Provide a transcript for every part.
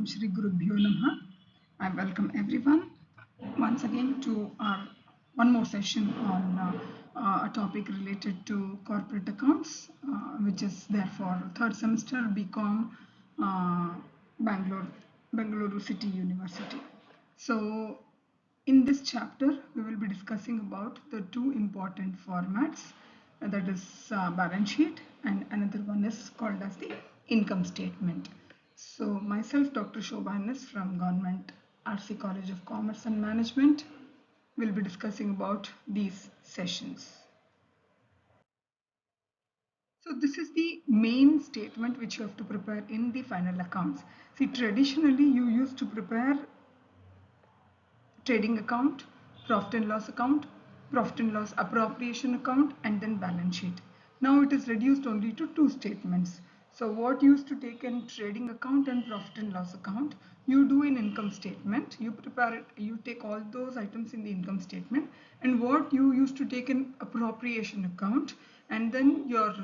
Shri Gurubhyo Namaha. I welcome everyone once again to our one more session on a topic related to corporate accounts, which is there for third semester BCom, Bangalore City University. So in this chapter, we will be discussing about the two important formats, that is balance sheet, and another one is called as the income statement. So myself, Dr. Shobha Hannes from Government RC College of Commerce and Management, will be discussing about these sessions. So this is the main statement which you have to prepare in the final accounts. See, traditionally you used to prepare trading account, profit and loss account, profit and loss appropriation account, and then balance sheet. Now it is reduced only to two statements. So what used to take in trading account and profit and loss account, you do in income statement. You prepare it, you take all those items in the income statement, and what you used to take in appropriation account, and then your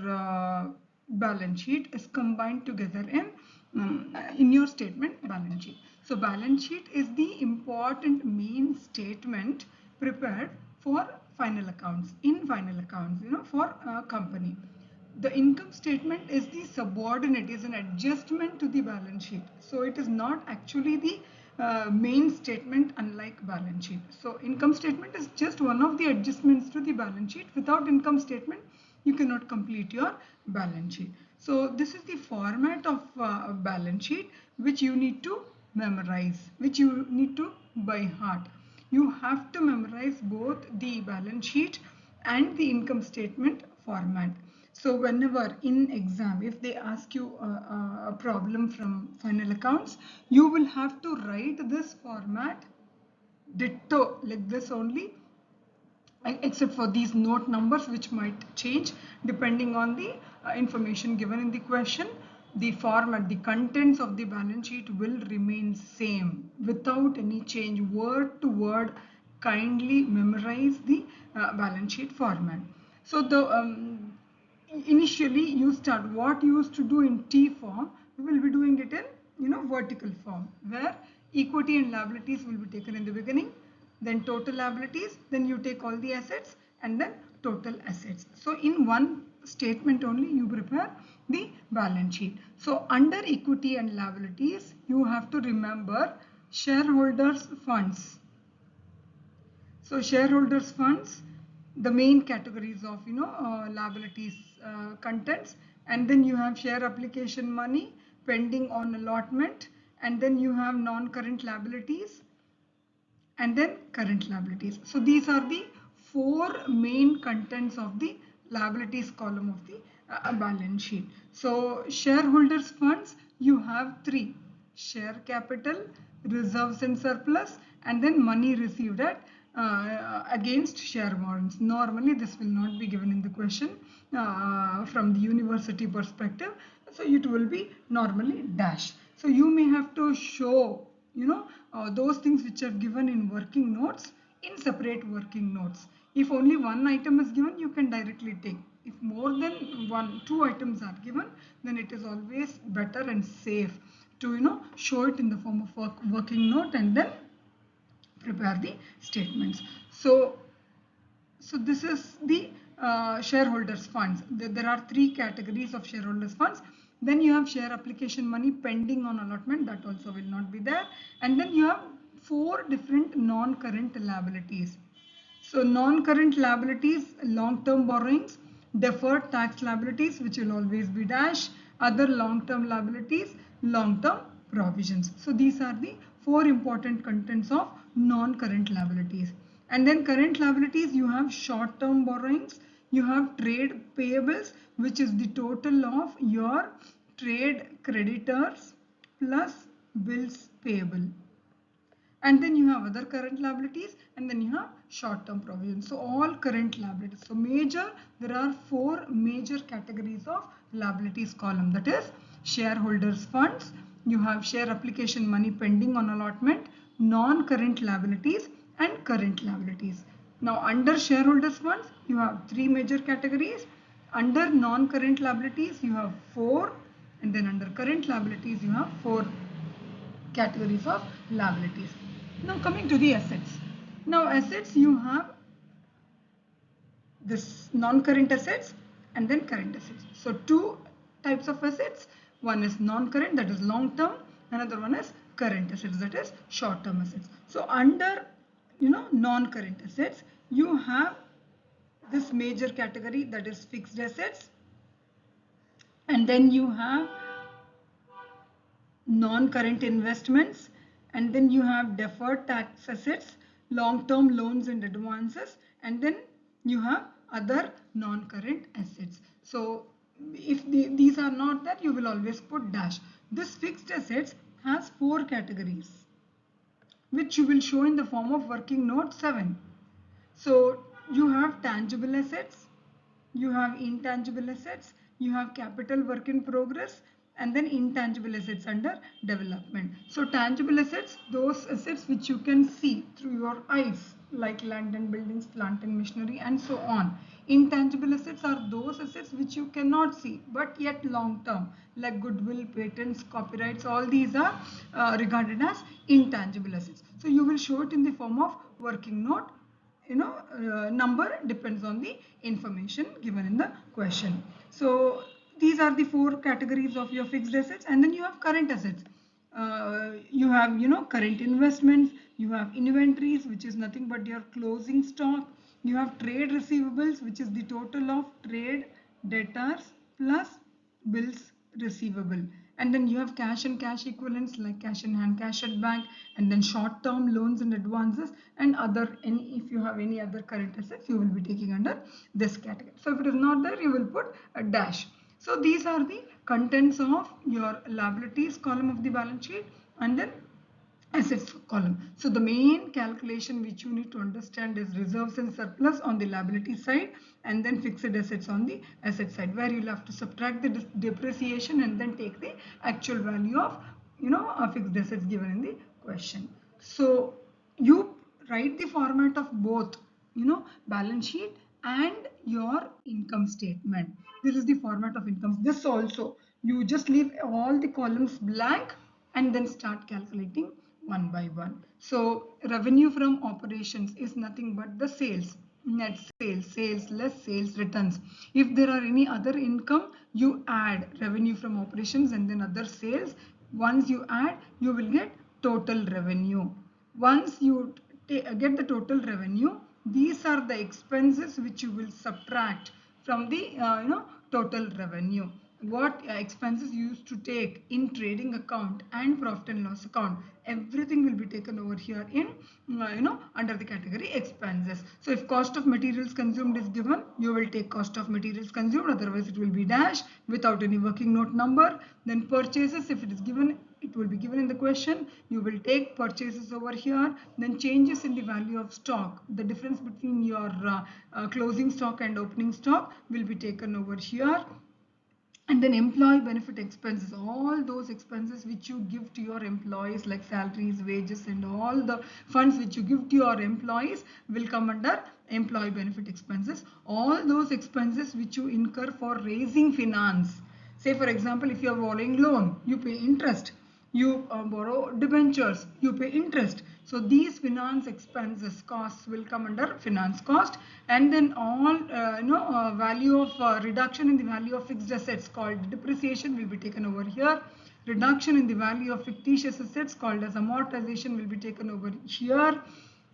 balance sheet is combined together in your statement balance sheet. So balance sheet is the important main statement prepared for final accounts, for a company. The income statement is the subordinate, is an adjustment to the balance sheet. So it is not actually the main statement, unlike balance sheet. So income statement is just one of the adjustments to the balance sheet. Without income statement, you cannot complete your balance sheet. So this is the format of balance sheet which you need to memorize, which you need to by heart. You have to memorize both the balance sheet and the income statement format. So whenever in exam, if they ask you a problem from final accounts, you will have to write this format ditto like this only, except for these note numbers which might change depending on the information given in the question. The format, the contents of the balance sheet will remain same without any change, word to word. Kindly memorize the balance sheet format. So the initially you start what you used to do in T form, we will be doing it in vertical form, where equity and liabilities will be taken in the beginning, then total liabilities, then you take all the assets, and then total assets. So in one statement only you prepare the balance sheet. So under equity and liabilities, you have to remember shareholders funds. So shareholders funds, the main categories of liabilities contents, and then you have share application money pending on allotment, and then you have non-current liabilities, and then current liabilities. So these are the four main contents of the liabilities column of the balance sheet. So shareholders funds, you have three: share capital, reserves and surplus, and then money received at against share warrants. Normally this will not be given in the question from the university perspective, so it will be normally dash. So you may have to show those things which are given in working notes in separate working notes. If only one item is given, you can directly take. If more than two items are given, then it is always better and safe to show it in the form of working note and then prepare the statements. So this is the shareholders funds. There are three categories of shareholders funds. Then you have share application money pending on allotment, that also will not be there. And then you have four different non-current liabilities. So non-current liabilities, long-term borrowings, deferred tax liabilities, which will always be dash, other long-term liabilities, long-term provisions. So these are the four important contents of non-current liabilities. And then current liabilities, you have short-term borrowings, you have trade payables, which is the total of your trade creditors plus bills payable. And then you have other current liabilities, and then you have short-term provisions. So all current liabilities. So there are four major categories of liabilities column. That is shareholders funds, you have share application money pending on allotment, non-current liabilities, and current liabilities. Now under shareholders funds, you have three major categories. Under non-current liabilities, you have four, and then under current liabilities, you have four categories of liabilities. Now coming to the assets. Now assets, you have this non-current assets and then current assets. So two types of assets. One is non-current, that is long term. Another one is current assets, that is short term assets. So under non-current assets, you have this major category, that is fixed assets, and then you have non-current investments, and then you have deferred tax assets, long-term loans and advances, and then you have other non-current assets. So if these are not there, you will always put dash. This fixed assets has 4 categories, which you will show in the form of working note 7. So you have tangible assets, you have intangible assets, you have capital work in progress, and then intangible assets under development. So tangible assets, those assets which you can see through your eyes, like land and buildings, plant and machinery, and so on. Intangible assets are those assets which you cannot see but yet long term, like goodwill, patents, copyrights. All these are regarded as intangible assets. So you will show it in the form of working note. Number depends on the information given in the question. So these are the 4 categories of your fixed assets, and then you have current assets. You have current investments, you have inventories, which is nothing but your closing stock, you have trade receivables, which is the total of trade debtors plus bills receivable, and then you have cash and cash equivalents like cash in hand, cash at bank, and then short term loans and advances, and if you have any other current assets, you will be taking under this category. So if it is not there, you will put a dash. So these are the contents of your liabilities column of the balance sheet, and then assets column. So the main calculation which you need to understand is reserves and surplus on the liability side, and then fixed assets on the asset side, where you'll have to subtract the depreciation and then take the actual value of fixed assets given in the question. So you write the format of both balance sheet and your income statement. This is the format of income. This also, you just leave all the columns blank and then start calculating one by one. So revenue from operations is nothing but the sales, net sales, sales less sales returns. If there are any other income, you add revenue from operations and then other sales. Once you add, you will get total revenue. Once you get the total revenue, these are the expenses which you will subtract from the total revenue. What expenses you used to take in trading account and profit and loss account, everything will be taken over here in under the category expenses. So if cost of materials consumed is given, you will take cost of materials consumed, otherwise it will be dash without any working note number. Then purchases, if it is given, it will be given in the question, you will take purchases over here. Then changes in the value of stock, the difference between your closing stock and opening stock will be taken over here. And then employee benefit expenses, all those expenses which you give to your employees like salaries, wages, and all the funds which you give to your employees will come under employee benefit expenses. All those expenses which you incur for raising finance, say for example, if you are borrowing loan, you pay interest. You borrow debentures, you pay interest. So these finance expenses costs will come under finance cost. And then all value of reduction in the value of fixed assets called depreciation will be taken over here. Reduction in the value of fictitious assets called as amortization will be taken over here.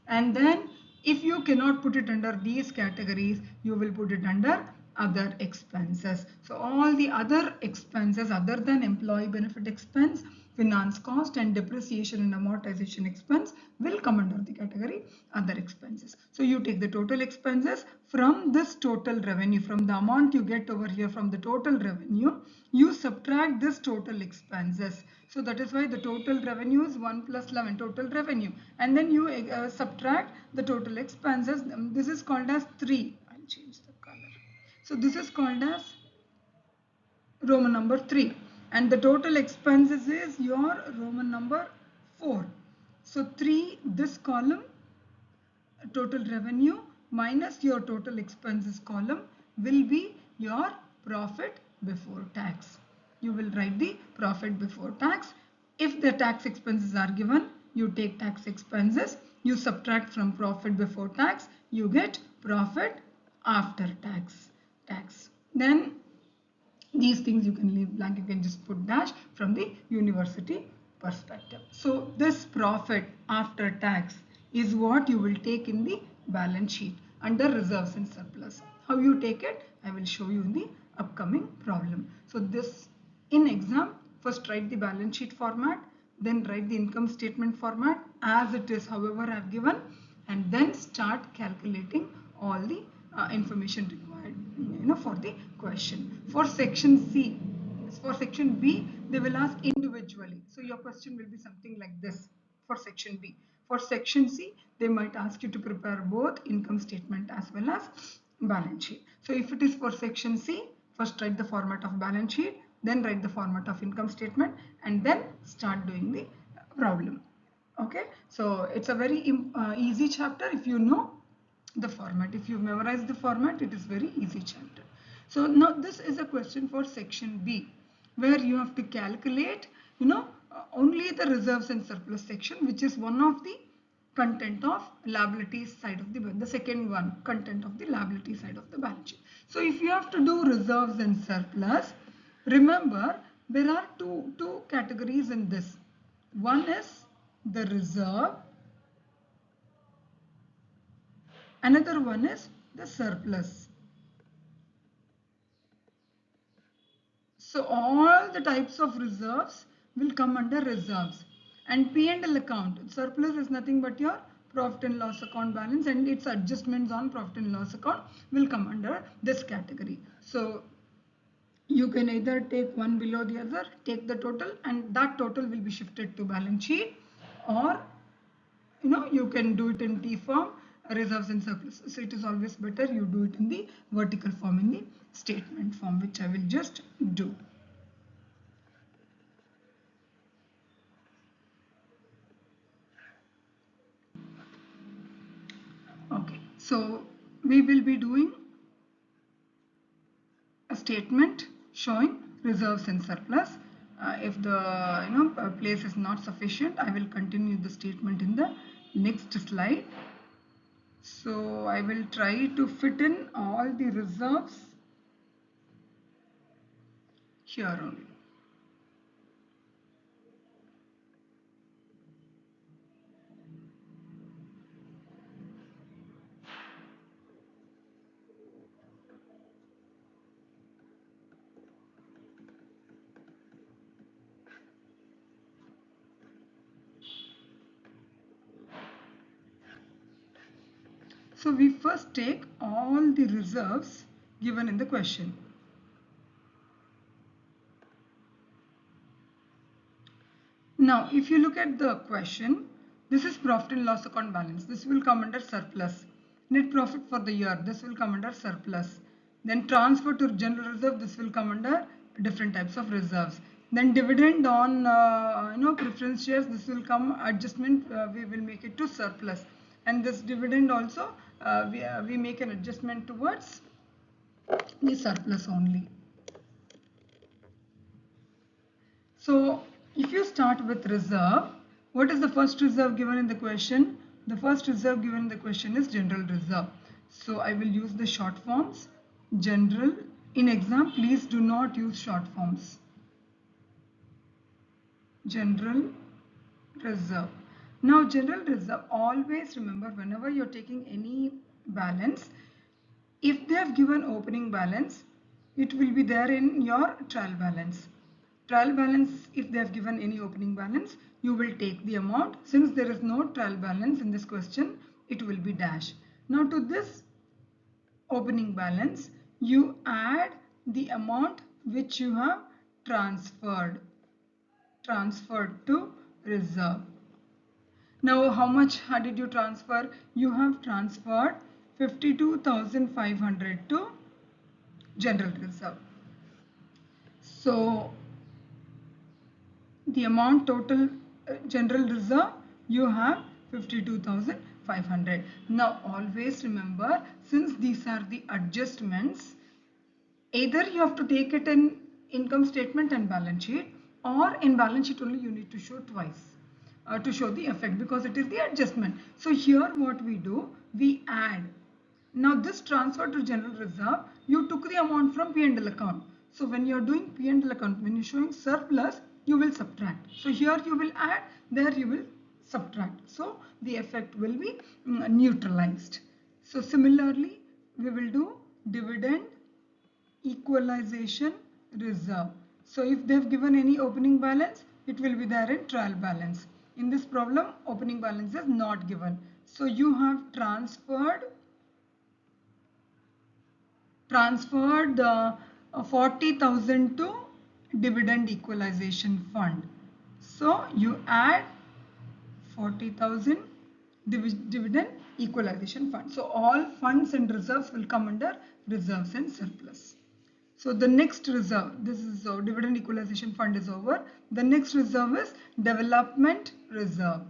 And then if you cannot put it under these categories, you will put it under other expenses. So all the other expenses other than employee benefit expense, finance cost, and depreciation and amortization expense will come under the category other expenses. So you take the total expenses from this total revenue, from the amount you get over here from the total revenue, you subtract this total expenses. So that is why the total revenue is 1 plus 11, total revenue, and then you subtract the total expenses. This is called as 3. I'll change the color. So this is called as Roman number 3, and the total expenses is your Roman number 4. So 3, this column, total revenue minus your total expenses column will be your profit before tax. You will write the profit before tax If the tax expenses are given, you take tax expenses, you subtract from profit before tax, you get profit after tax. Then these things you can leave blank, you can just put dash from the university perspective. So this profit after tax is what you will take in the balance sheet under reserves and surplus. How you take it, I will show you in the upcoming problem. So this in exam, first write the balance sheet format, then write the income statement format as it is, however I have given, and then start calculating all the information required for the question. For section C, for section B, they will ask individually. So your question will be something like this for section B. For section C, they might ask you to prepare both income statement as well as balance sheet. So if it is for section C, first write the format of balance sheet, then write the format of income statement, and then start doing the problem. Okay, so it's a very easy chapter if you know the format. If you memorize the format, it is very easy chapter. So now this is a question for section B, where you have to calculate only the reserves and surplus section, which is one of the content of liabilities side of the second one, content of the liability side of the balance sheet. So if you have to do reserves and surplus, remember there are two categories in this. One is the reserve, another one is the surplus. So all the types of reserves will come under reserves, and P&L account, surplus is nothing but your profit and loss account balance, and its adjustments on profit and loss account will come under this category. So you can either take one below the other, take the total, and that total will be shifted to balance sheet, or you can do it in T form, reserves and surplus. So it is always better you do it in the vertical form, in the statement form, which I will just do. Okay, so we will be doing a statement showing reserves and surplus. If the place is not sufficient, I will continue the statement in the next slide. So I will try to fit in all the reserves here only. So we first take all the reserves given in the question. Now, if you look at the question, this is profit and loss account balance. This will come under surplus. Net profit for the year, this will come under surplus. Then transfer to general reserve, this will come under different types of reserves. Then dividend on preference shares, this will come adjustment, we will make it to surplus. And this dividend also, we make an adjustment towards the surplus only. So if you start with reserve, what is the first reserve given in the question? The first reserve given in the question is general reserve. So I will use the short forms. General. In exam, please do not use short forms. General reserve. Now general reserve, always remember whenever you're taking any balance, if they have given opening balance, it will be there in your trial balance. Trial balance, if they have given any opening balance, you will take the amount. Since there is no trial balance in this question, it will be dash. Now to this opening balance, you add the amount which you have transferred to reserve. Now how much did you transfer? You have transferred 52,500 to general reserve. So the amount total general reserve, you have 52,500. Now always remember, since these are the adjustments, either you have to take it in income statement and balance sheet, or in balance sheet only you need to show twice to show the effect, because it is the adjustment. So here what we do, we add. Now this transfer to general reserve, you took the amount from P&L account. So when you are doing P&L account, when you are showing surplus, you will subtract. So here you will add, there you will subtract. So the effect will be neutralized. So similarly, we will do dividend equalization reserve. So if they've given any opening balance, it will be there in trial balance. In this problem, opening balance is not given. So you have transferred the 40,000 to dividend equalization fund. So you add 40,000 dividend equalization fund. So all funds and reserves will come under reserves and surplus. So the next reserve, this is dividend equalization fund is over. The next reserve is development reserve.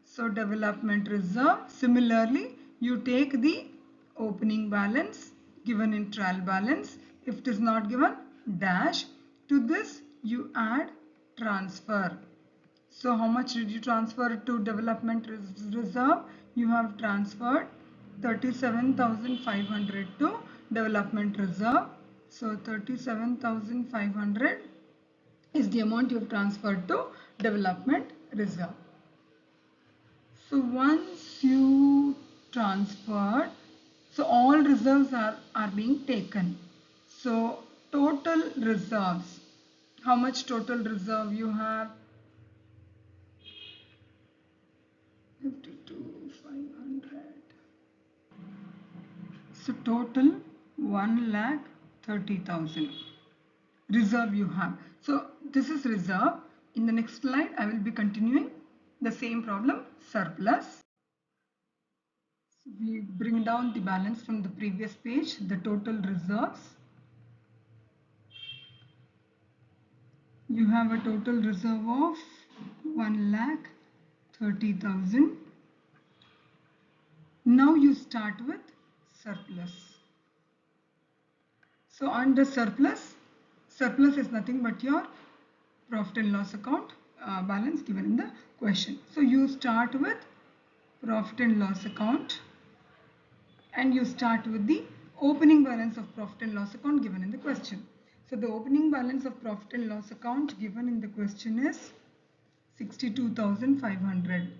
So development reserve, similarly you take the opening balance given in trial balance. If it is not given, dash. To this you add transfer. So how much did you transfer to development reserve? You have transferred 37,500 to development reserve. So 37,500 is the amount you have transferred to development reserve. So once you transferred, so all reserves are being taken. So total reserves, how much total reserve you have? 52,500. So total 1,30,000 reserve you have. So this is reserve. In the next slide, I will be continuing the same problem, surplus. So we bring down the balance from the previous page, the total reserves. You have a total reserve of 1,30,000. Now you start with surplus. So under surplus, surplus is nothing but your profit and loss account balance given in the question. So you start with profit and loss account, and you start with the opening balance of profit and loss account given in the question. So the opening balance of profit and loss account given in the question is 62,500.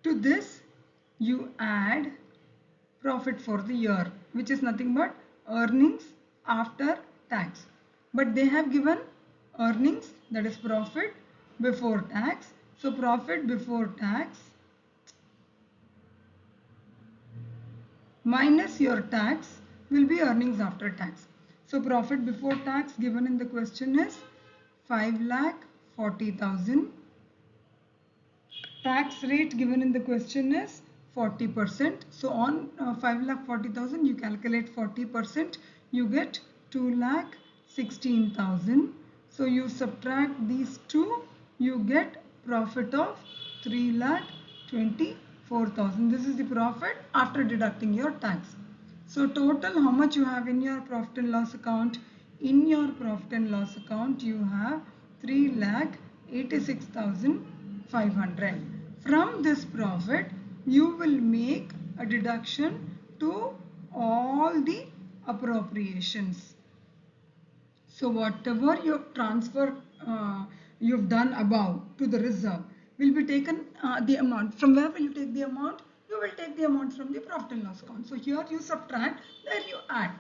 To this you add profit for the year, which is nothing but earnings after tax. But they have given earnings, that is profit before tax. So profit before tax minus your tax will be earnings after tax. So profit before tax given in the question is 5,40,000. Tax rate given in the question is 40%. So on 5,40,000 you calculate 40%, you get 2,16,000. So you subtract these two, you get profit of 3,24,000. This is the profit after deducting your tax. So total, how much you have in your profit and loss account? In your profit and loss account you have 3,86,500. From this profit you will make a deduction to all the appropriations. So whatever you transfer you've done above to the reserve will be taken the amount. From where will you take the amount? You will take the amount from the profit and loss account. So here you subtract, there you add.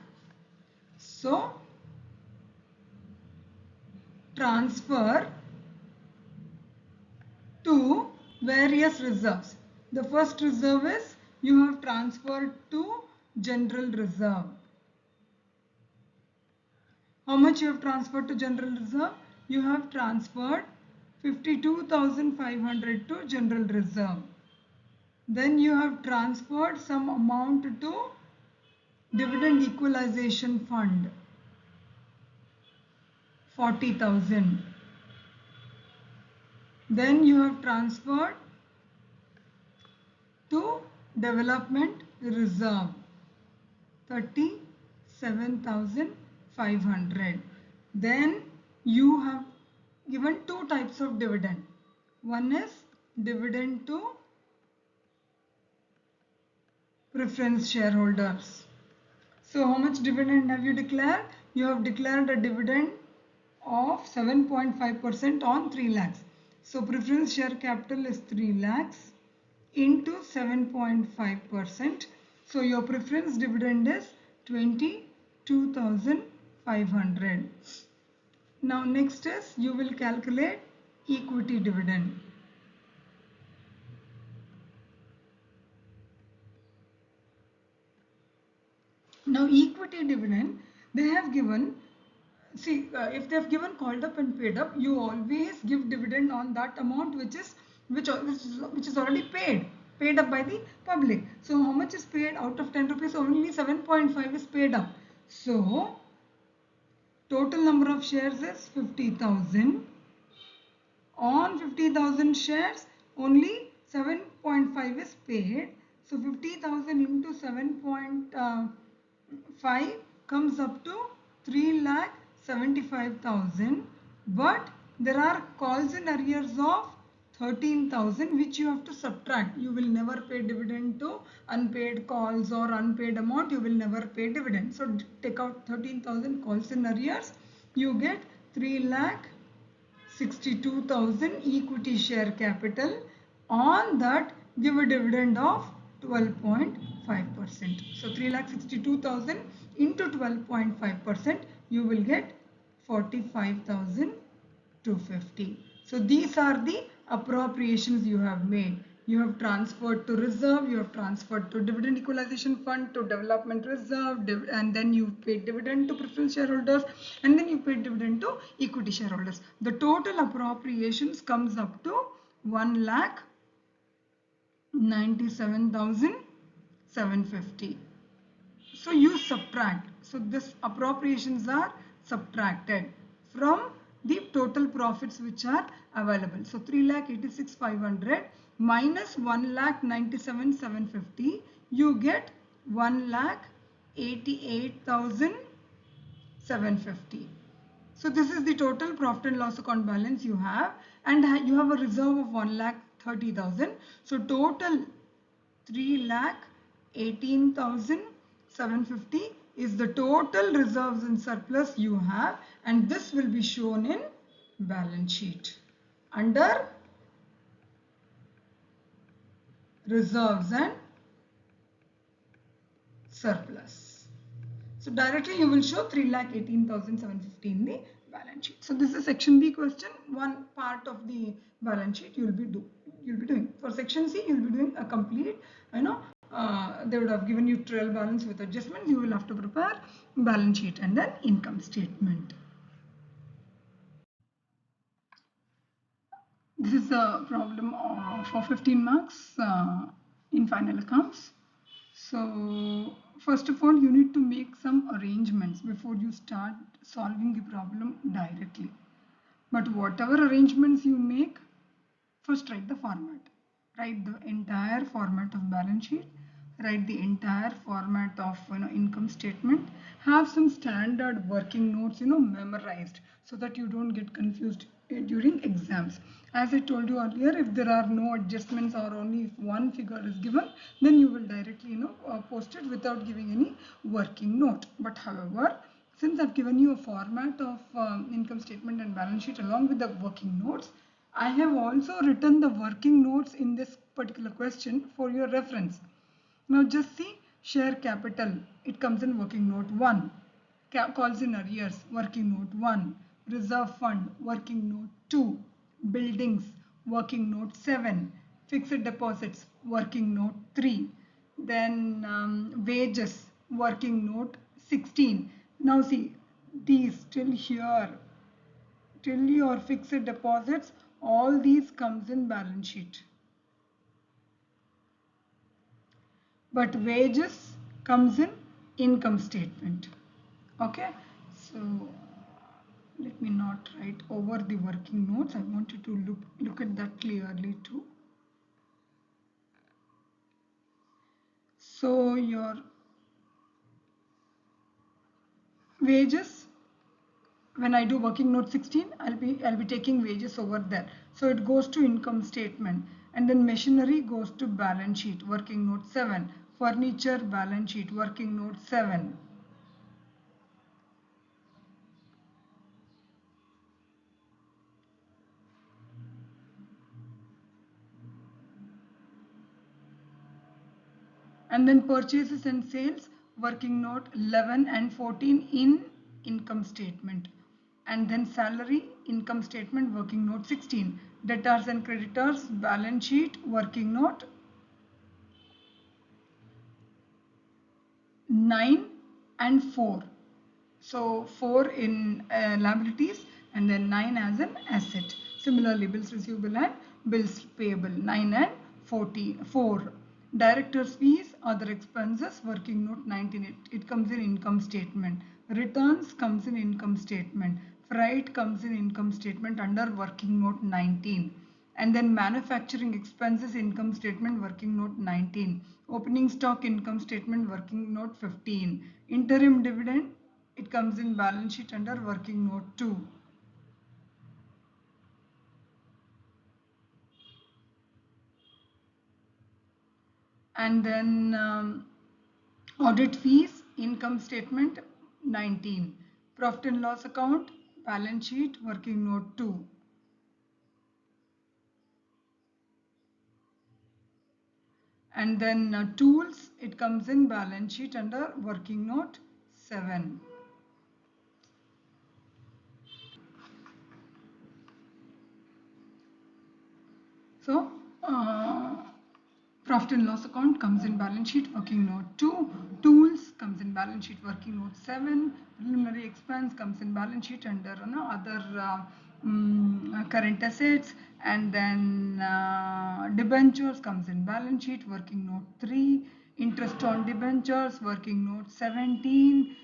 So transfer to various reserves. The first reserve is you have transferred to general reserve. How much you have transferred to general reserve? You have transferred 52,500 to general reserve. Then you have transferred some amount to dividend equalization fund, 40,000. Then you have transferred to development reserve. 37,500. Then you have given two types of dividend. One is dividend to preference shareholders. So how much dividend have you declared? You have declared a dividend of 7.5% on 3 lakhs. So preference share capital is 3 lakhs into 7.5%. So your preference dividend is 22,500. Now next is you will calculate equity dividend. Now equity dividend, they have given, see if they have given called up and paid up, you always give dividend on that amount which is already paid up by the public. So how much is paid out of 10 rupees? Only 7.5 is paid up. So total number of shares is 50,000. On 50,000 shares, only 7.5 is paid. So 50,000 into 7.5 comes up to 3,75,000. But there are calls in arrears of 13,000 which you have to subtract. You will never pay dividend to unpaid calls or unpaid amount. You will never pay dividend. So take out 13,000 calls in arrears. You get 3,62,000 equity share capital. On that, give a dividend of 12.5%. So 3,62,000 into 12.5%, you will get 45,250. So these are the appropriations you have made. You have transferred to reserve, you have transferred to dividend equalization fund, to development reserve, and then you paid dividend to preference shareholders, and then you paid dividend to equity shareholders. The total appropriations comes up to 1,97,750. So you subtract. So this appropriations are subtracted from the total profits which are available. So 3,86,500 minus 1,97,750, you get 1,88,750. So this is the total profit and loss account balance you have, and you have a reserve of 1,30,000. So total 3,18,750 is the total reserves and surplus you have, and this will be shown in balance sheet under reserves and surplus. So directly you will show 3,18,750 in the balance sheet. So this is section B question. One part of the balance sheet you will be doing. For section C, you will be doing a complete, they would have given you trail balance with adjustments. You will have to prepare balance sheet and then income statement. This is a problem for 15 marks in final accounts. So first of all, you need to make some arrangements before you start solving the problem directly. But whatever arrangements you make, first write the format. Write the entire format of balance sheet. Write the entire format of income statement. Have some standard working notes memorized, so that you don't get confused during exams. As I told you earlier, if there are no adjustments or only if one figure is given, then you will directly post it without giving any working note. But however, since I've given you a format of income statement and balance sheet along with the working notes, I have also written the working notes in this particular question for your reference. Now just see, share capital, it comes in working note 1. Calls in arrears, working note 1. Reserve fund, working note 2. Buildings, working note 7. Fixed deposits, working note 3. Then wages, working note 16. Now see, these till here, till your fixed deposits, all these comes in balance sheet. But wages comes in income statement. Okay, so let me not write over the working notes. I want you to look at that clearly too. So your wages, when I do working note 16, I'll be taking wages over there. So it goes to income statement, and then machinery goes to balance sheet, working note 7. Furniture, balance sheet, working note 7. And then purchases and sales, working note 11 and 14 in income statement. And then salary, income statement, working note 16. Debtors and creditors, balance sheet, working note 9 and 4. So 4 in liabilities and then 9 as an asset. Similarly, bills receivable and bills payable, 9 and 4. Directors fees, other expenses, working note 19. It comes in income statement. Returns comes in income statement. Freight comes in income statement under working note 19. And then manufacturing expenses income statement, working note 19. Opening stock income statement, working note 15. Interim dividend, it comes in balance sheet under working note 2. And then audit fees, income statement 19. Profit and loss account, balance sheet, working note 2. And then tools, it comes in balance sheet under working note 7. So profit and loss account comes in balance sheet, working note 2. Tools comes in balance sheet, working note 7. Preliminary expense comes in balance sheet under other current assets. And then debentures comes in balance sheet, working note 3. Interest on debentures, working note 17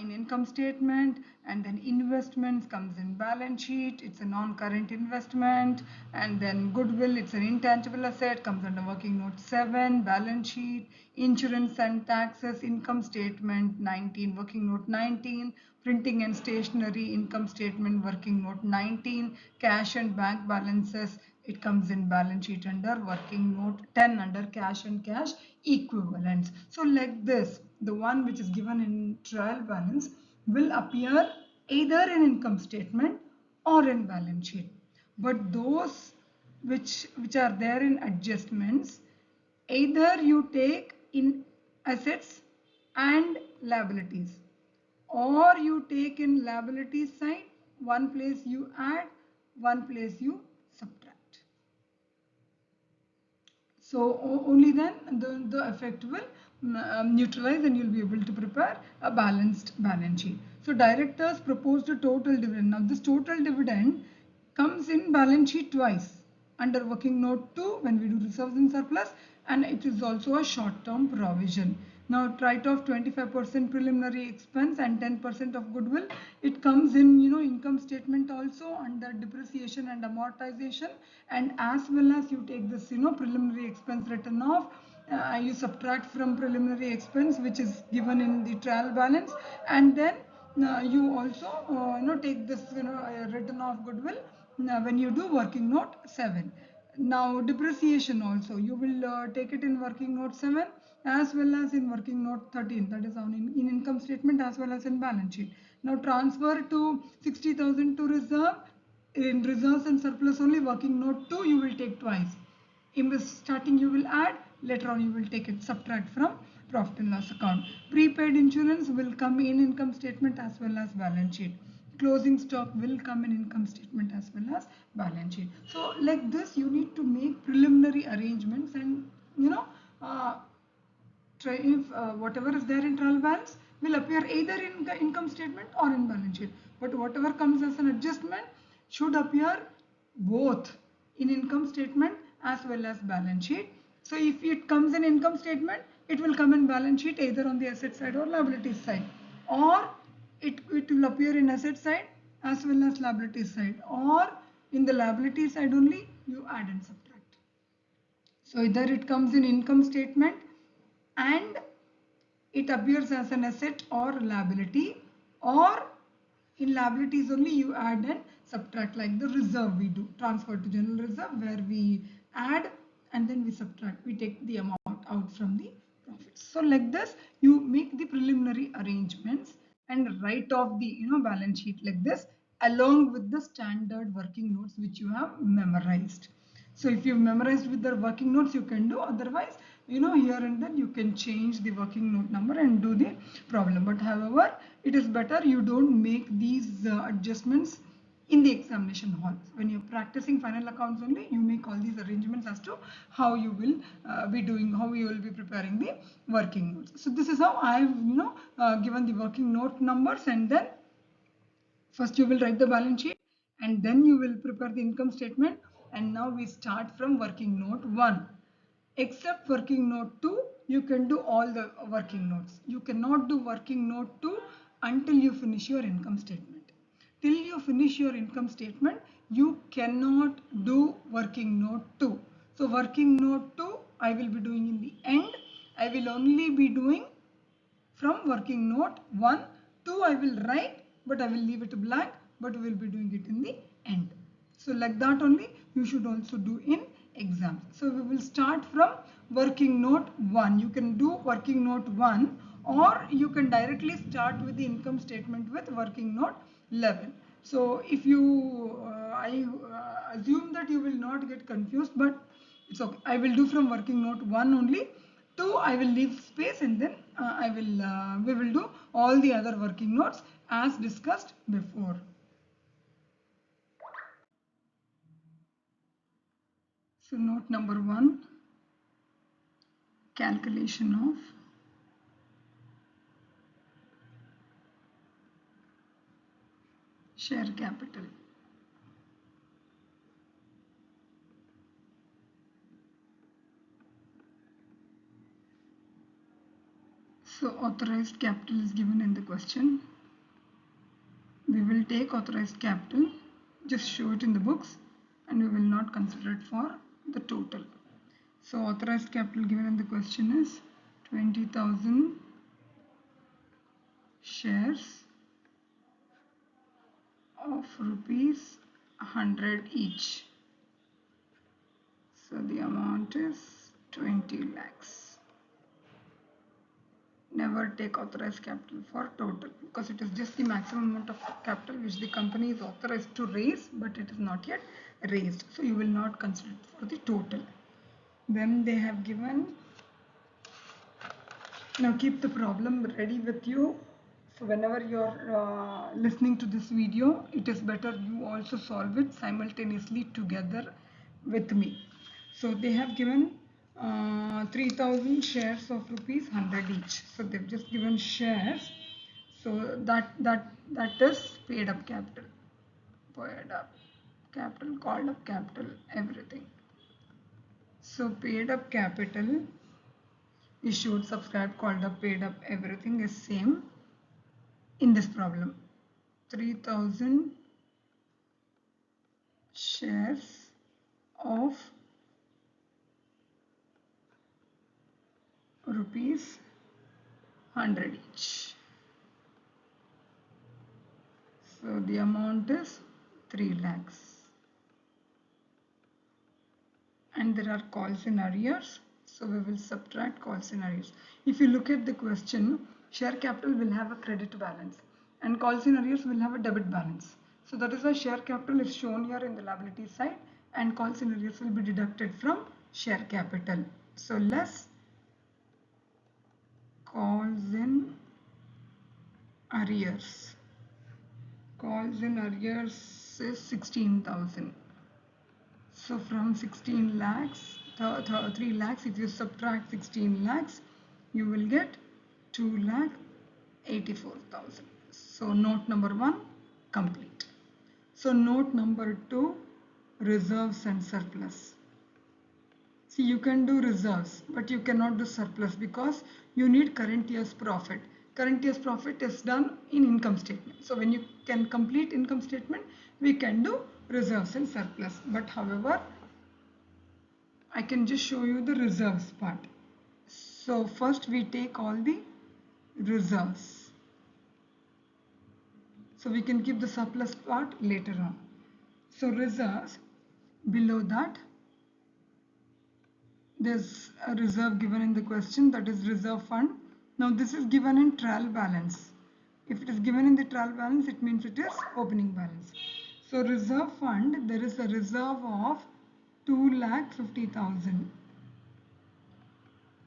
in income statement. And then investments comes in balance sheet, it's a non-current investment. And then goodwill, it's an intangible asset, comes under working note 7, balance sheet. Insurance and taxes, income statement 19, working note 19. Printing and stationery, income statement, working note 19. Cash and bank balances, it comes in balance sheet under working note 10 under cash and cash equivalents. So like this, the one which is given in trial balance will appear either in income statement or in balance sheet. But those which are there in adjustments, either you take in assets and liabilities, or you take in liabilities side, one place you add, one place you subtract. So only then the effect will neutralize and you'll be able to prepare a balanced balance sheet. So directors proposed a total dividend. Now this total dividend comes in balance sheet twice, under working note 2 when we do reserves and surplus, and it is also a short term provision. Now write off 25% preliminary expense and 10% of goodwill. It comes in income statement also under depreciation and amortization, and as well as you take this preliminary expense written off, you subtract from preliminary expense which is given in the trial balance, and then you also take this written off goodwill when you do working note 7. Now depreciation also you will take it in working note 7 as well as in working note 13, that is on in income statement as well as in balance sheet. Now transfer to 60,000 to reserve, in reserves and surplus only working note 2 you will take twice. In the starting you will add, later on you will take it subtract from profit and loss account. Prepaid insurance will come in income statement as well as balance sheet. Closing stock will come in income statement as well as balance sheet. So like this you need to make preliminary arrangements, and uh, try if whatever is there in trial balance will appear either in the income statement or in balance sheet, but whatever comes as an adjustment should appear both in income statement as well as balance sheet. So if it comes in income statement, it will come in balance sheet either on the asset side or liability side, or it will appear in asset side as well as liability side, or in the liability side only you add and subtract. So either it comes in income statement and it appears as an asset or liability, or in liabilities only you add and subtract, like the reserve we do, transfer to general reserve, where we add and then we subtract, we take the amount out from the profits. So like this you make the preliminary arrangements and write off the balance sheet like this, along with the standard working notes which you have memorized. So if you've memorized with the working notes, you can do. Otherwise, here and then you can change the working note number and do the problem. But however, it is better you don't make these adjustments in the examination hall. When you're practicing final accounts only, you make all these arrangements as to how you will how you will be preparing the working notes. So this is how I've given the working note numbers, and then first you will write the balance sheet and then you will prepare the income statement. And now we start from working note 1. Except working note 2, you can do all the working notes. You cannot do working note 2 until you finish your income statement. Till you finish your income statement, you cannot do working note 2. So working note 2 I will be doing in the end. I will only be doing from working note 1. 2 I will write, but I will leave it blank, but we will be doing it in the end. So like that only you should also do in exams. So we will start from working note 1. You can do working note 1, or you can directly start with the income statement with working note 11. So if you, I assume that you will not get confused, but it's okay. I will do from working note 1 only. 2 I will leave space, and then we will do all the other working notes as discussed before. So note number 1, calculation of share capital. So authorized capital is given in the question. We will take authorized capital, just show it in the books, and we will not consider it for the total. So authorized capital given in the question is 20,000 shares of rupees 100 each. So the amount is 20 lakhs. Never take authorized capital for total, because it is just the maximum amount of capital which the company is authorized to raise, but it is not yet raised. So you will not consider it for the total. Then they have given, now keep the problem ready with you. So whenever you're listening to this video, it is better you also solve it simultaneously together with me. So they have given 3,000 shares of rupees 100 each. So they've just given shares. So that is paid up capital. Paid up capital, called up capital, everything. So paid up capital, issued, subscribed, called up, paid up, everything is same in this problem. 3,000 shares of rupees 100 each. So the amount is 3 lakhs. And there are calls in arrears. So we will subtract calls in arrears. If you look at the question, share capital will have a credit balance and calls in arrears will have a debit balance. So that is why share capital is shown here in the liability side and calls in arrears will be deducted from share capital. So less calls in arrears. Calls in arrears is 16,000. So from 16 lakhs, 3 lakhs, if you subtract 16 lakhs, you will get 2,84,000. So note number 1 complete. So note number 2, reserves and surplus. See, you can do reserves, but you cannot do surplus because you need current year's profit. Current year's profit is done in income statement. So when you can complete income statement, we can do reserves and surplus. But however, I can just show you the reserves part. So first we take all the reserves. So we can keep the surplus part later on. So reserves, below that there's a reserve given in the question, that is reserve fund. Now this is given in trial balance. If it is given in the trial balance, it means it is opening balance. So reserve fund, there is a reserve of 2,50,000.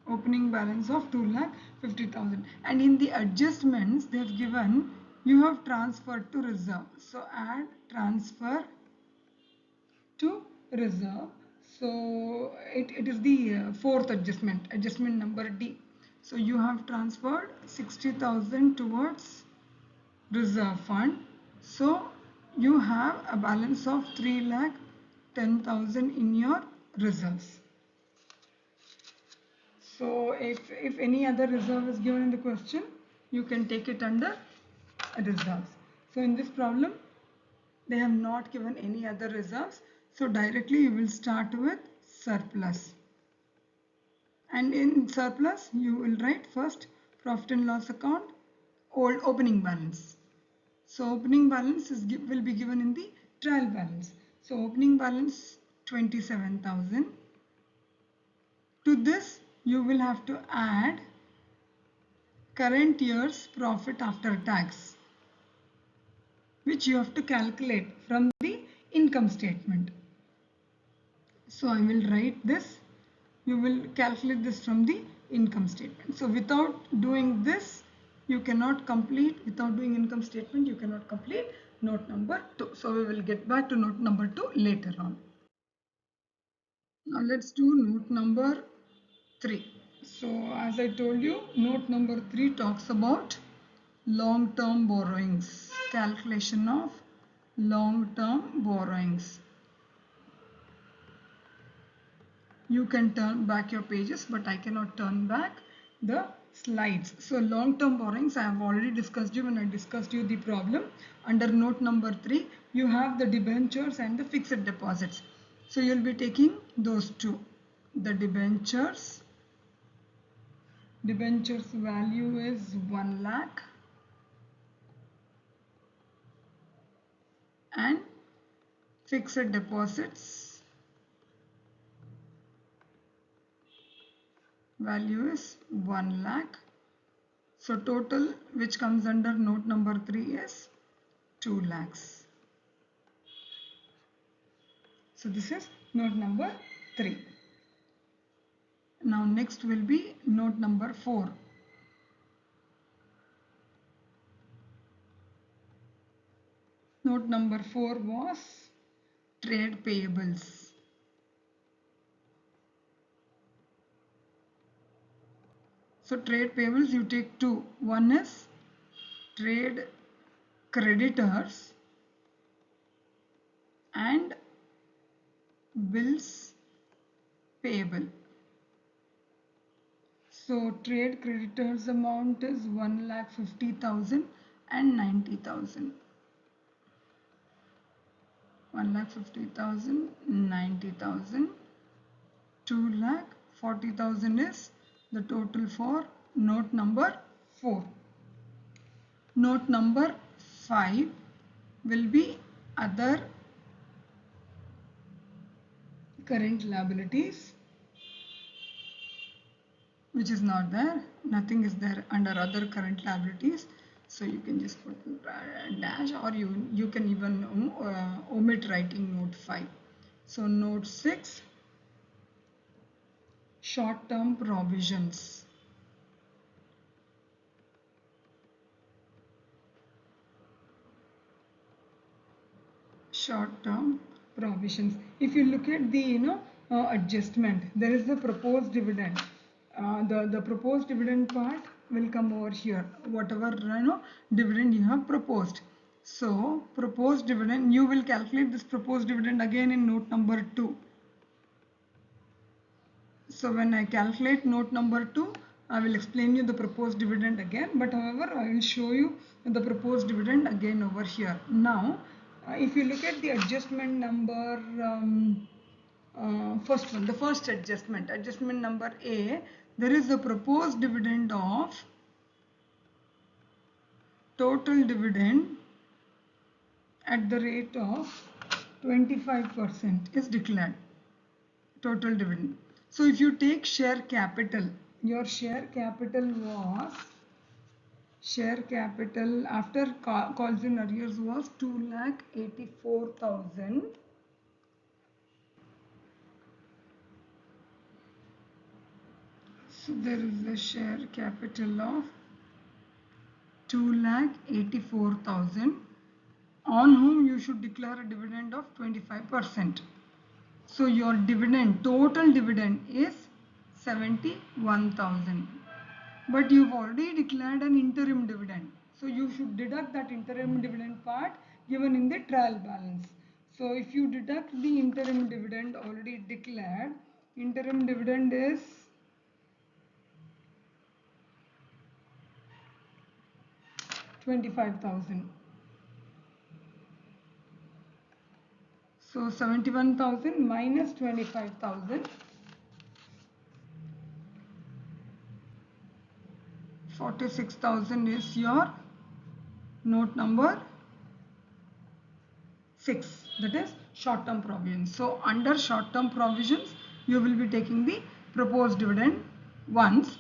Opening balance of 2,50,000. And in the adjustments they have given, you have transferred to reserve. So add transfer to reserve. So it is the fourth adjustment, adjustment number D. So you have transferred 60,000 towards reserve fund. So you have a balance of 3,10,000 in your reserves. So if any other reserve is given in the question, you can take it under reserves. So in this problem, they have not given any other reserves. So directly you will start with surplus. And in surplus, you will write first profit and loss account, old opening balance. So opening balance will be given in the trial balance. So opening balance 27,000. To this, you will have to add current year's profit after tax, which you have to calculate from the income statement. So I will write this. You will calculate this from the income statement. So without doing this, you cannot complete, without doing income statement, you cannot complete note number 2. So we will get back to note number 2 later on. Now let's do note number 3. So as I told you, note number 3 talks about long-term borrowings, calculation of long-term borrowings. You can turn back your pages, but I cannot turn back the slides. So long-term borrowings I have already discussed you when I discussed you the problem. Under note number 3, you have the debentures and the fixed deposits. So you will be taking those two. The debentures value is 1 lakh and fixed deposits value is 1 lakh. So total which comes under note number 3 is 2 lakhs. So this is note number 3. Now next will be note number 4. Note number 4 was trade payables. So trade payables you take two. One is trade creditors and bills payable. So trade creditors amount is 1,50,000 and 90,000. 1,50,000, 90,000. 2,40,000 is the total for note number 4. Note number 5 will be other current liabilities, which is not there. Nothing is there under other current liabilities. So you can just put dash, or you can even omit writing note 5. So note 6, short-term provisions. Short-term provisions. If you look at the adjustment, there is the proposed dividend. The proposed dividend part will come over here. Whatever dividend you have proposed. So proposed dividend, you will calculate this proposed dividend again in note number 2. So when I calculate note number 2, I will explain you the proposed dividend again. But however, I will show you the proposed dividend again over here. Now, if you look at the adjustment number, first one, the first adjustment number A, there is a proposed dividend of total dividend at the rate of 25% is declared total dividend. So if you take share capital, your share capital after calls in arrears was 2,84,000. So there is a share capital of 2,84,000 on whom you should declare a dividend of 25%. So your dividend, total dividend is 71,000. But you've already declared an interim dividend. So you should deduct that interim dividend part given in the trial balance. So if you deduct the interim dividend already declared, interim dividend is 25,000. So 71,000 minus 25,000. 46,000 is your note number 6, that is short-term provisions. So under short-term provisions, you will be taking the proposed dividend once.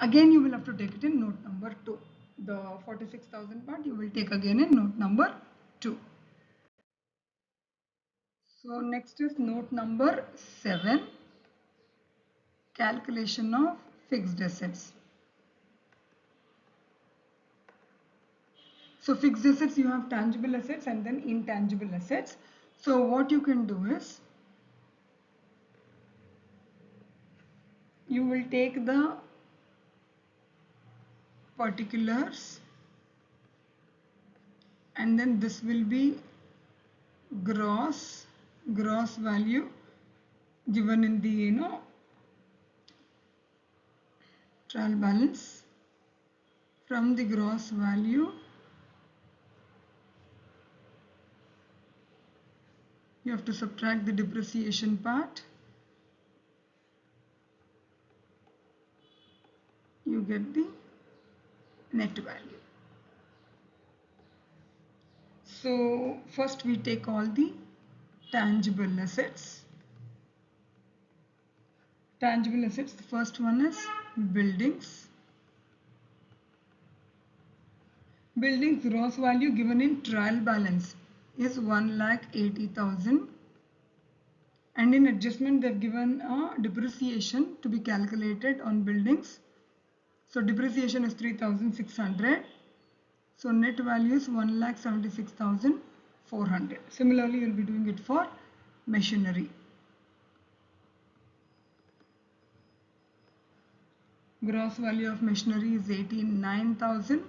Again, you will have to take it in note number 2. The 46,000 part you will take again in note number 2. So next is note number 7, calculation of fixed assets. So fixed assets, you have tangible assets and then intangible assets. So what you can do is, you will take the particulars and then this will be gross value given in the trial balance. From the gross value, you have to subtract the depreciation part. You get the net value. So first we take all the tangible assets. Tangible assets, the first one is buildings. Buildings gross value given in trial balance is 1,80,000, and in adjustment they have given a depreciation to be calculated on buildings. So depreciation is 3,600. So net value is 1,76,400. Similarly, you will be doing it for machinery. Gross value of machinery is 89,000.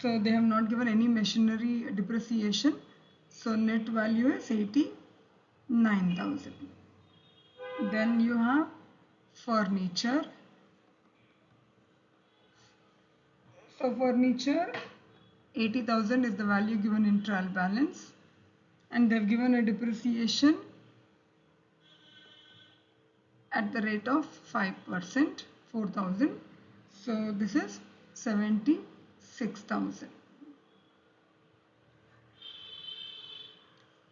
So they have not given any machinery depreciation. So net value is 89,000. Then you have furniture. So furniture, 80,000 is the value given in trial balance, and they have given a depreciation at the rate of 5%, 4,000. So this is 76,000.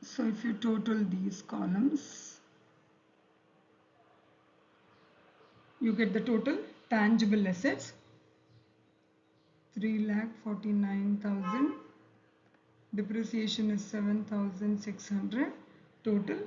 So if you total these columns, you get the total tangible assets 3,49,000. Depreciation is 7,600 total,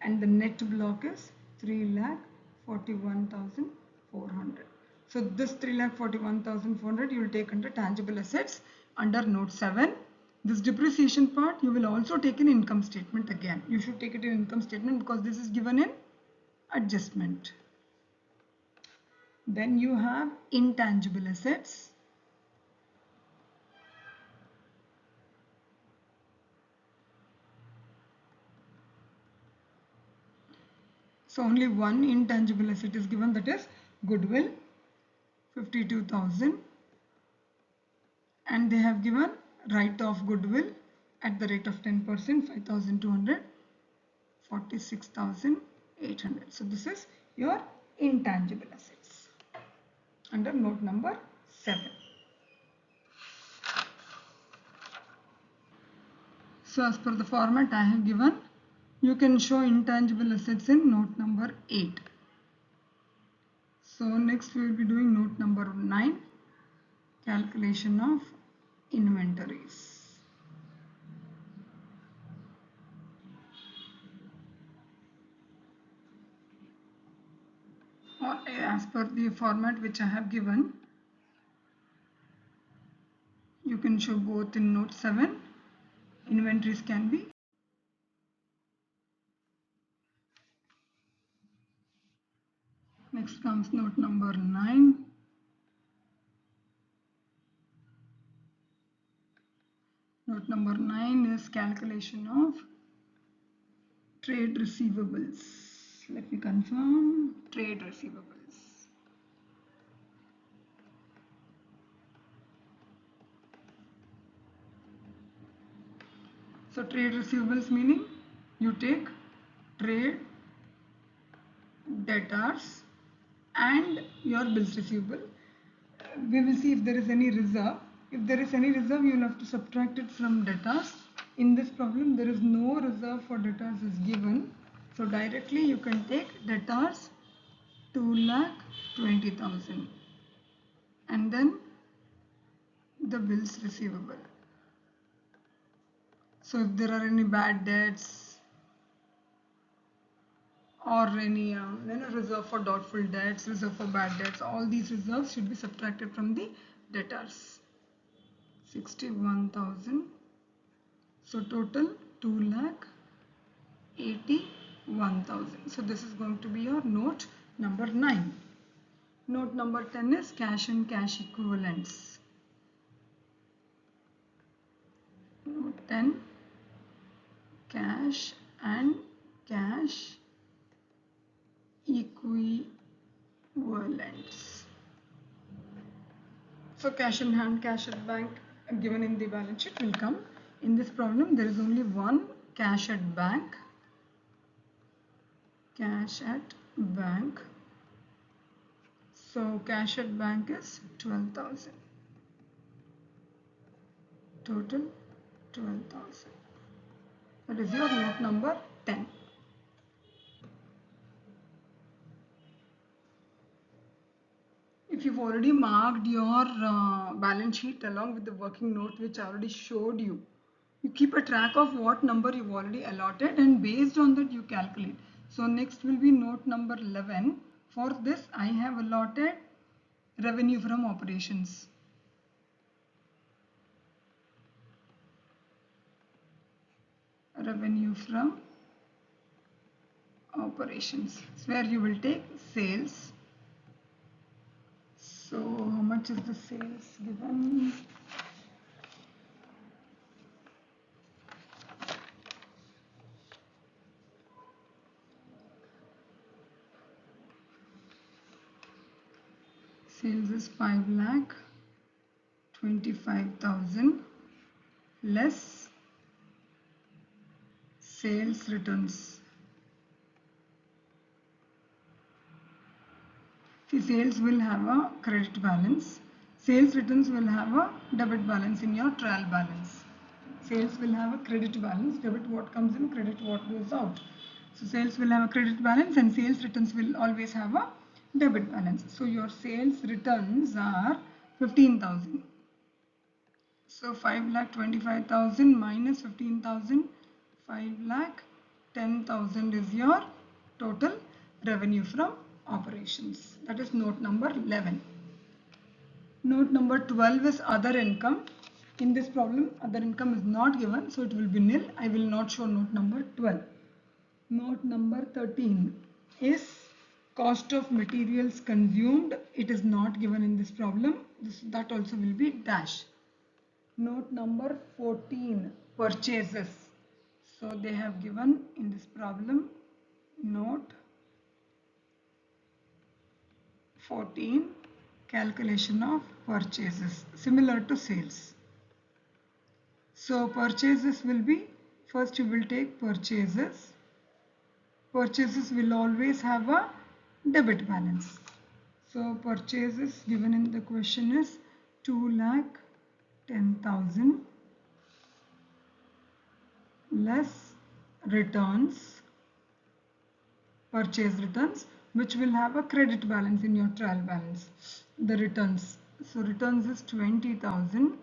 and the net block is 3,41,400. So this 3,41,400 you will take under tangible assets under note 7. This depreciation part you will also take in income statement again. You should take it in income statement because this is given in adjustment. Then you have intangible assets. So only one intangible asset is given, that is goodwill, 52,000, and they have given write off goodwill at the rate of 10%, 5,200, 46,800. So this is your intangible assets under note number 7. So as per the format I have given, you can show intangible assets in note number 8. So next we will be doing note number 9, calculation of inventories. Or as per the format which I have given, you can show both in note 7. Inventories can be. Next comes note number 9. Note number 9 is calculation of trade receivables. Let me confirm. Trade receivables. So trade receivables meaning you take trade debtors and your bills receivable. We will see if there is any reserve. If there is any reserve, you will have to subtract it from debtors. In this problem, there is no reserve for debtors is given. So directly you can take debtors 2,20,000 and then the bills receivable. So if there are any bad debts or any reserve for doubtful debts, reserve for bad debts, all these reserves should be subtracted from the debtors. 61,000. So total 2,81,000. So this is going to be your note number 9. Note number 10 is cash and cash equivalents. Note 10, cash and cash equivalents. So cash in hand, cash at bank given in the balance sheet will come. In this problem, there is only one cash at bank. Cash at bank. So cash at bank is 12,000. Total 12,000. That is your note number 10. If you've already marked your balance sheet along with the working note which I already showed you, you keep a track of what number you've already allotted and based on that you calculate. So next will be note number 11. For this I have allotted revenue from operations. Revenue from operations. So where you will take sales. So how much is the sales given? Sales is 5,25,000 less sales returns. See, sales will have a credit balance. Sales returns will have a debit balance in your trial balance. Sales will have a credit balance, debit what comes in, credit what goes out. So sales will have a credit balance and sales returns will always have a debit balance. So your sales returns are 15,000. So 5,25,000 minus 15,000, 5,10,000 is your total revenue from operations. That is note number 11. Note number 12 is other income. In this problem, other income is not given, so it will be nil. I will not show note number 12. Note number 13 is cost of materials consumed. It is not given in this problem. That also will be dash. Note number 14, purchases. So they have given in this problem note 14, calculation of purchases, similar to sales. So purchases will be, first you will take purchases. Purchases will always have a debit balance. So purchases given in the question is 2,10,000 less returns, purchase returns, which will have a credit balance in your trial balance. The returns, so returns is 20,000,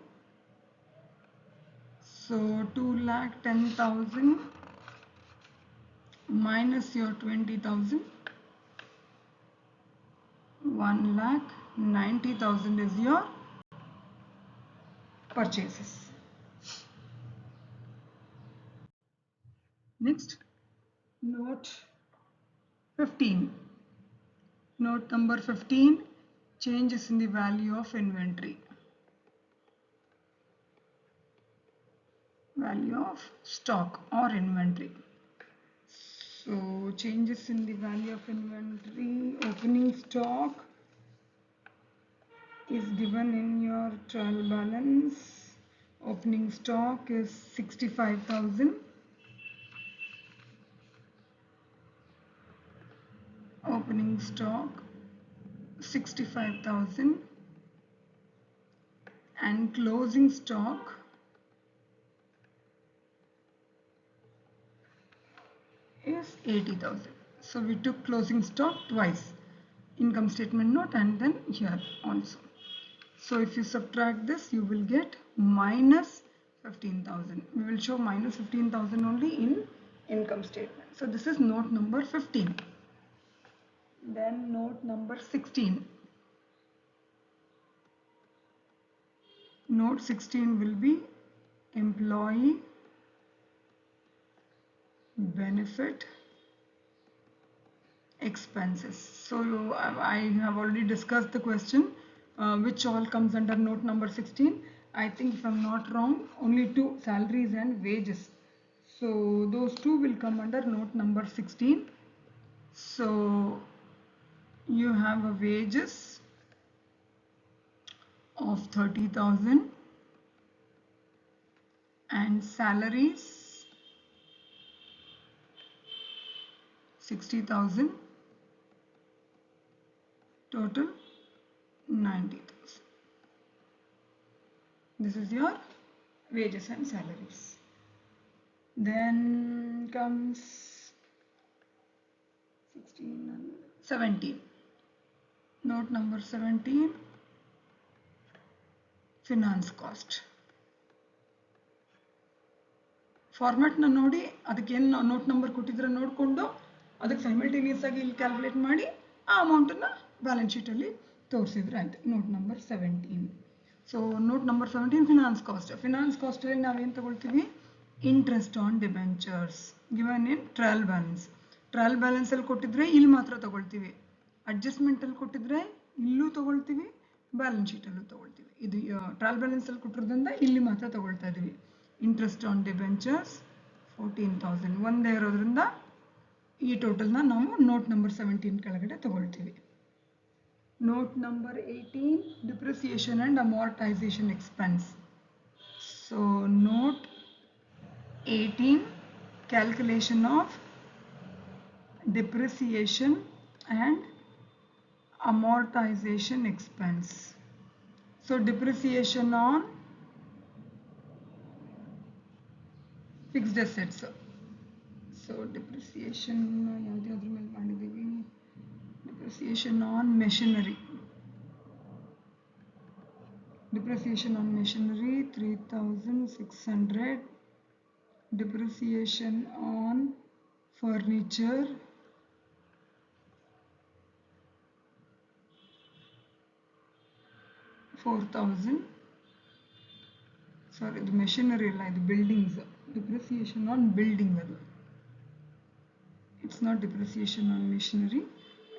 so 2,10,000 minus your 20,000, 1,90,000 is your purchases. Next, note 15. Note number 15, changes in the value of inventory. Value of stock or inventory. So changes in the value of inventory, opening stock is given in your trial balance. Opening stock is 65,000. Opening stock 65,000 and closing stock is 80,000. So we took closing stock twice, income statement note and then here also. So if you subtract this, you will get minus 15,000. We will show minus 15,000 only in income statement. So this is note number 15. Then note number 16. Note 16 will be employee benefit expenses. So I have already discussed the question which all comes under note number 16. I think if I'm not wrong, only two, salaries and wages. So those two will come under note number 16. So you have a wages of 30,000 and salaries 60,000, total 90,000. This is your wages and salaries. Then comes 16 and 17. Note number 17, finance cost. Format na nodi ಅದಕ್ಕೆ ಏನು note number ಕೊಟ್ಟಿದ್ರೆ ನೋಡಿಕೊಂಡು ಅದಕ್ಕೆ simultaneous ಆಗಿ ಇಲ್ಲಿ calculate ಮಾಡಿ ಆ ಅಮೌಂಟನ್ನು ಬ್ಯಾಲೆನ್ಸ್ ಶೀಟಲ್ಲಿ ತೋರಿಸಿದ್ರೆ ಆಯ್ತು. Note number 17. So note number 17 finance cost. Finance ಕಾಸ್ಟಲ್ಲಿ ನಾವೇನು ತಗೊಳ್ತೀವಿ? Interest on debentures given in trial balance. Trial ಬ್ಯಾಲೆನ್ಸಲ್ಲಿ ಕೊಟ್ಟಿದ್ರೆ ಇಲ್ಲಿ ಮಾತ್ರ ತಗೊಳ್ತೀವಿ, ಅಡ್ಜಸ್ಟ್ಮೆಂಟಲ್ಲಿ ಕೊಟ್ಟಿದ್ರೆ ಇಲ್ಲೂ ತಗೊಳ್ತೀವಿ, ಬ್ಯಾಲೆನ್ಸ್ ಶೀಟಲ್ಲೂ ತಗೊಳ್ತೀವಿ. ಇದು ಟ್ರಯಲ್ ಬ್ಯಾಲೆನ್ಸಲ್ಲಿ ಕೊಟ್ಟಿರೋದ್ರಿಂದ ಇಲ್ಲಿ ಮಾತ್ರ ತಗೊಳ್ತಾ ಇದ್ದೀವಿ. ಇಂಟ್ರೆಸ್ಟ್ ಆನ್ ಡಿಬೆಂಚರ್ಸ್ 14,000 ಒಂದೇ ಇರೋದ್ರಿಂದ ಈ ಟೋಟಲ್ನ ನಾವು ನೋಟ್ ನಂಬರ್ 17 ಕೆಳಗಡೆ ತಗೊಳ್ತೀವಿ. Note number 18, depreciation and amortisation expense. So note 18, calculation of depreciation and amortization expense. So depreciation on fixed assets. So depreciation ಯಾವ್ದಾದ್ರ ಮೇಲೆ ಮಾಡಿದ್ದೀವಿ? Depreciation on machinery. Depreciation on machinery 3,600. Depreciation on furniture 4,000. Sorry, the machinery like the buildings. Depreciation on building. It's not depreciation on machinery.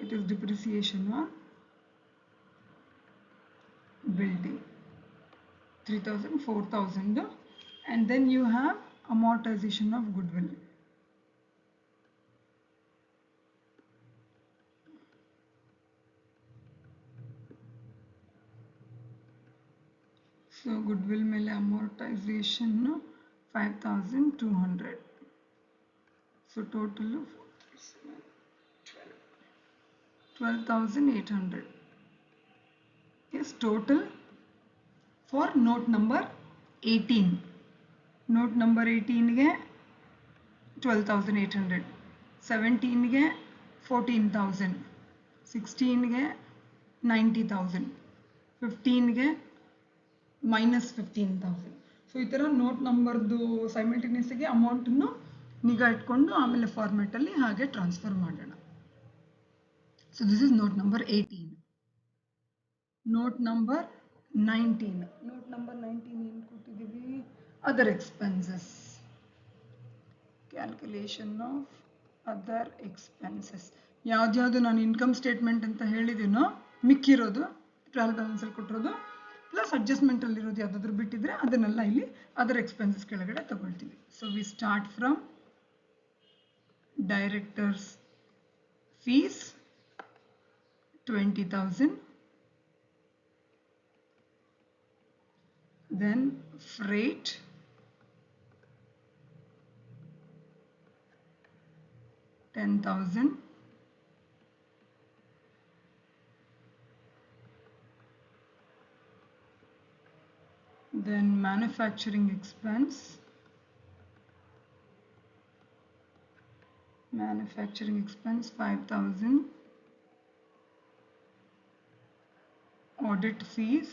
It is depreciation on building. 3,000, 4,000. And then you have amortization of goodwill. So goodwill ಮೇಲೆ amortization 5,200. So total 12,800 is total for note number 18. Note number 18 ಗೆ 12,800. 17 ಗೆ 14,000. 16 ಗೆ 90,000. 15 ಗೆ -15,000. So ಈ ಥರ note ನಂಬರ್ದು simultaneous ಆಗಿ ಅಮೌಂಟನ್ನು ನಿಗಾ ಇಟ್ಕೊಂಡು ಆಮೇಲೆ ಫಾರ್ಮೆಟಲ್ಲಿ ಹಾಗೆ ಟ್ರಾನ್ಸ್ಫರ್ ಮಾಡೋಣ. So this is note number 18. Note number 19. Note number 19 ಏನು ಕೊಟ್ಟಿದ್ದೀವಿ? Other expenses. Calculation of other expenses. ಯಾವ್ದ್ಯಾವುದು ನಾನು ಇನ್ಕಮ್ ಸ್ಟೇಟ್ಮೆಂಟ್ ಅಂತ ಹೇಳಿದ್ದೀನೋ ಮಿಕ್ಕಿರೋದು ಟ್ರಯಲ್ ಬ್ಯಾಲೆನ್ಸಲ್ಲಿ ಕೊಟ್ಟಿರೋದು ಪ್ಲಸ್ ಅಡ್ಜಸ್ಟ್ಮೆಂಟಲ್ಲಿ ಇರೋದು ಯಾವುದಾದ್ರೂ ಬಿಟ್ಟಿದ್ರೆ ಅದನ್ನೆಲ್ಲ ಇಲ್ಲಿ ಅದರ್ ಎಕ್ಸ್ಪೆನ್ಸಸ್ ಕೆಳಗಡೆ ತಗೊಳ್ತೀವಿ. So we start from directors fees 20,000. Then freight, 10,000. Then manufacturing expense, 5,000. Audit fees,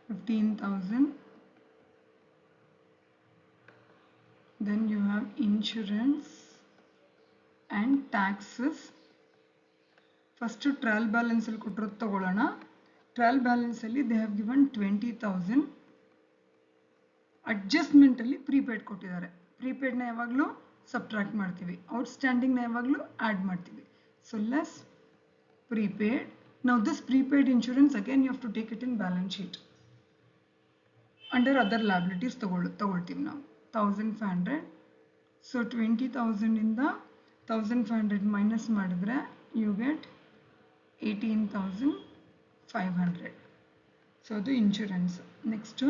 15,000. Then you have insurance and taxes. First trial balance ಅಲ್ಲಿ ಕೊಟ್ಟಿರೋದು ತಗೊಳ್ಳೋಣ. ಟ್ರಯಲ್ ಬ್ಯಾಲೆನ್ಸ್ ಅಲ್ಲಿ ದೇ ಹ್ಯಾವ್ ಗಿವನ್ 20,000. ಅಡ್ಜಸ್ಟ್ಮೆಂಟ್ ಅಲ್ಲಿ ಪ್ರೀಪೇಡ್ ಕೊಟ್ಟಿದ್ದಾರೆ. ಪ್ರೀಪೇಡ್ನ ಯಾವಾಗಲೂ ಸಬ್ಟ್ರಾಕ್ಟ್ ಮಾಡ್ತೀವಿ, ಔಟ್ಸ್ಟ್ಯಾಂಡಿಂಗ್ನ ಯಾವಾಗಲೂ ಆ್ಯಡ್ ಮಾಡ್ತೀವಿ. So less prepaid. Now this prepaid insurance again you have to take it in balance sheet under other liabilities ತಗೊಳ್ತೀವಿ ನಾವು. 1,500. ಸೊ 20,000 ಇಂದ 1,500 ಮೈನಸ್ ಮಾಡಿದ್ರೆ ಯು ಗೆಟ್ 18,500. ಸೊ ಅದು insurance. Next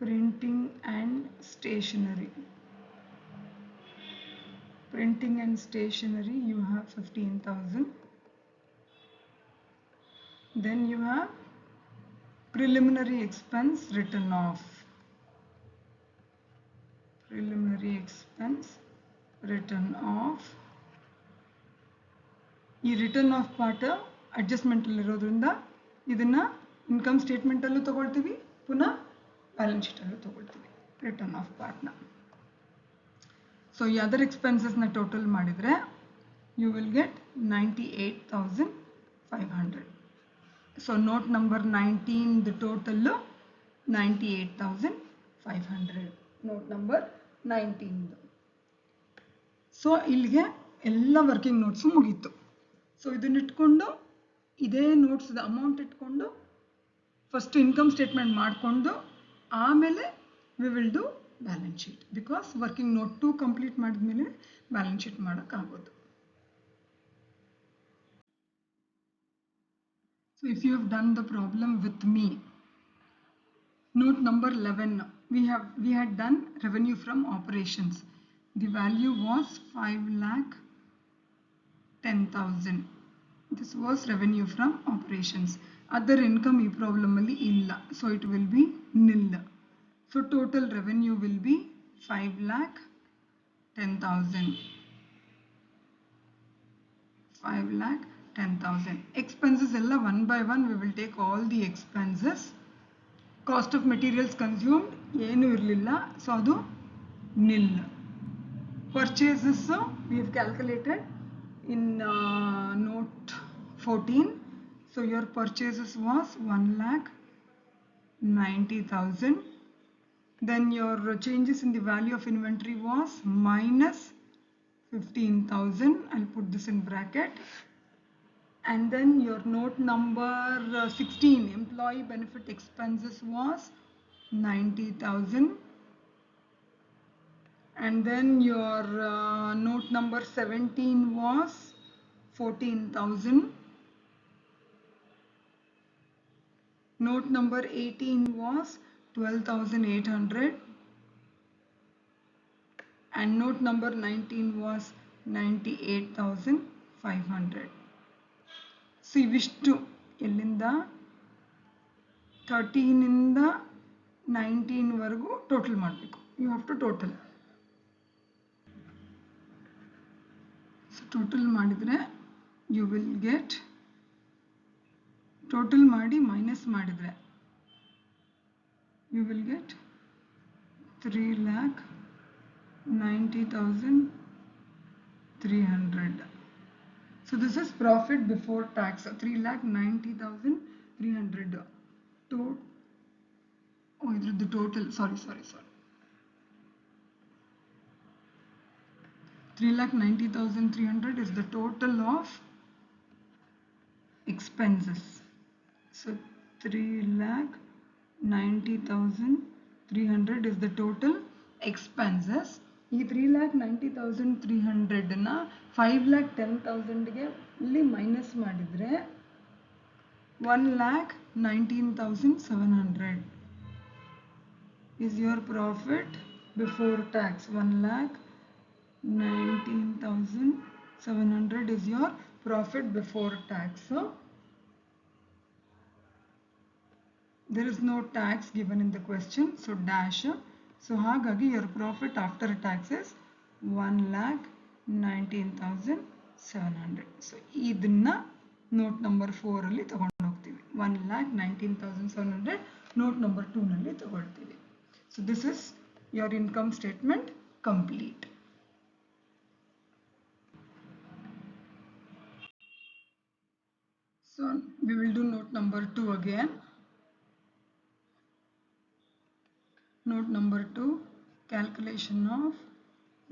printing and stationery. Printing and stationery you have 15,000. Then you have preliminary expense written off. Preliminary expense written off. ಈ return of part adjustment ಅಲ್ಲಿ ಇರೋದ್ರಿಂದ ಇದನ್ನ income statement ಅಲ್ಲೂ ತಗೊಳ್ತೀವಿ, ಪುನಃ balance sheet ಅಲ್ಲೂ ತಗೊಳ್ತೀವಿ ರಿಟರ್ನ್ ಆಫ್ ಪಾರ್ಟ್ನ. ಸೊ ಈ ಅದರ್ ಎಕ್ಸ್ಪೆನ್ಸಸ್ನ ಟೋಟಲ್ ಮಾಡಿದರೆ you will get 98,500. So note number 19 total 98,500. Note number 19. So ಇಲ್ಲಿಗೆ ಎಲ್ಲ ವರ್ಕಿಂಗ್ ನೋಟ್ಸು ಮುಗೀತು. ಸೊ ಇದನ್ನಿಟ್ಕೊಂಡು ಇದೇ ನೋಟ್ಸ್ದ ಅಮೌಂಟ್ ಇಟ್ಕೊಂಡು ಫಸ್ಟ್ ಇನ್ಕಮ್ ಸ್ಟೇಟ್ಮೆಂಟ್ ಮಾಡಿಕೊಂಡು ಆಮೇಲೆ we will do balance sheet. Because working note 2 complete ಮಾಡಿದ್ಮೇಲೆ ಬ್ಯಾಲೆನ್ಸ್ ಶೀಟ್ ಮಾಡೋಕ್ಕಾಗೋದು. So if you have done the problem with me, note number 11, we had done revenue from operations. The value was 5,10,000. This was revenue from operations. Other income ee problem alli illa, so it will be nil. So total revenue will be 5,10,000. 5,10,000. Expenses ella one by one we will take all the expenses. Cost of materials consumed ಏನು ಇರಲಿಲ್ಲ, so ಅದು nil. Purchases we have calculated in note 14. So your purchases was 1,90,000. Then your changes in the value of inventory was minus 15,000. I'll put this in bracket. And then your note number 16, employee benefit expenses was 90,000. And then your note number 17 was 14,000. Note number 18 was 12,800. And note number 19 was 98,500. So ಇವಿಷ್ಟು ಎಲ್ಲಿಂದ 13 ಇಂದ 19 ವರೆಗೂ total ಮಾಡಬೇಕು. You have to total. So total ಮಾಡಿದರೆ you will get, total ಮಾಡಿ minus ಮಾಡಿದರೆ you will get 3,90,300. So this is profit before tax. 3,90,300. Oh, the total. Sorry. 3,90,300 is the total of expenses. So 3,90,300 is the total expenses. ಈ 3,90,300 ನ 5,10,000ಗೆ ಇಲ್ಲಿ minus ಮಾಡಿದರೆ 1,19,700 is your profit before tax. 1,19,700 is your profit before tax. So there is no tax given in the question, so dash. So ಹಾಗಾಗಿ your profit after tax is 1,19,700. So ಇದನ್ನ note number 4 ಅಲ್ಲಿ ತಗೊಂಡು ಹೋಗ್ತೀವಿ. 1,19,700 note number 2 ನಲ್ಲಿ ತಗೊಳ್ತೀವಿ. So this is your income statement complete. So we will do note number 2 again. Note number 2, calculation of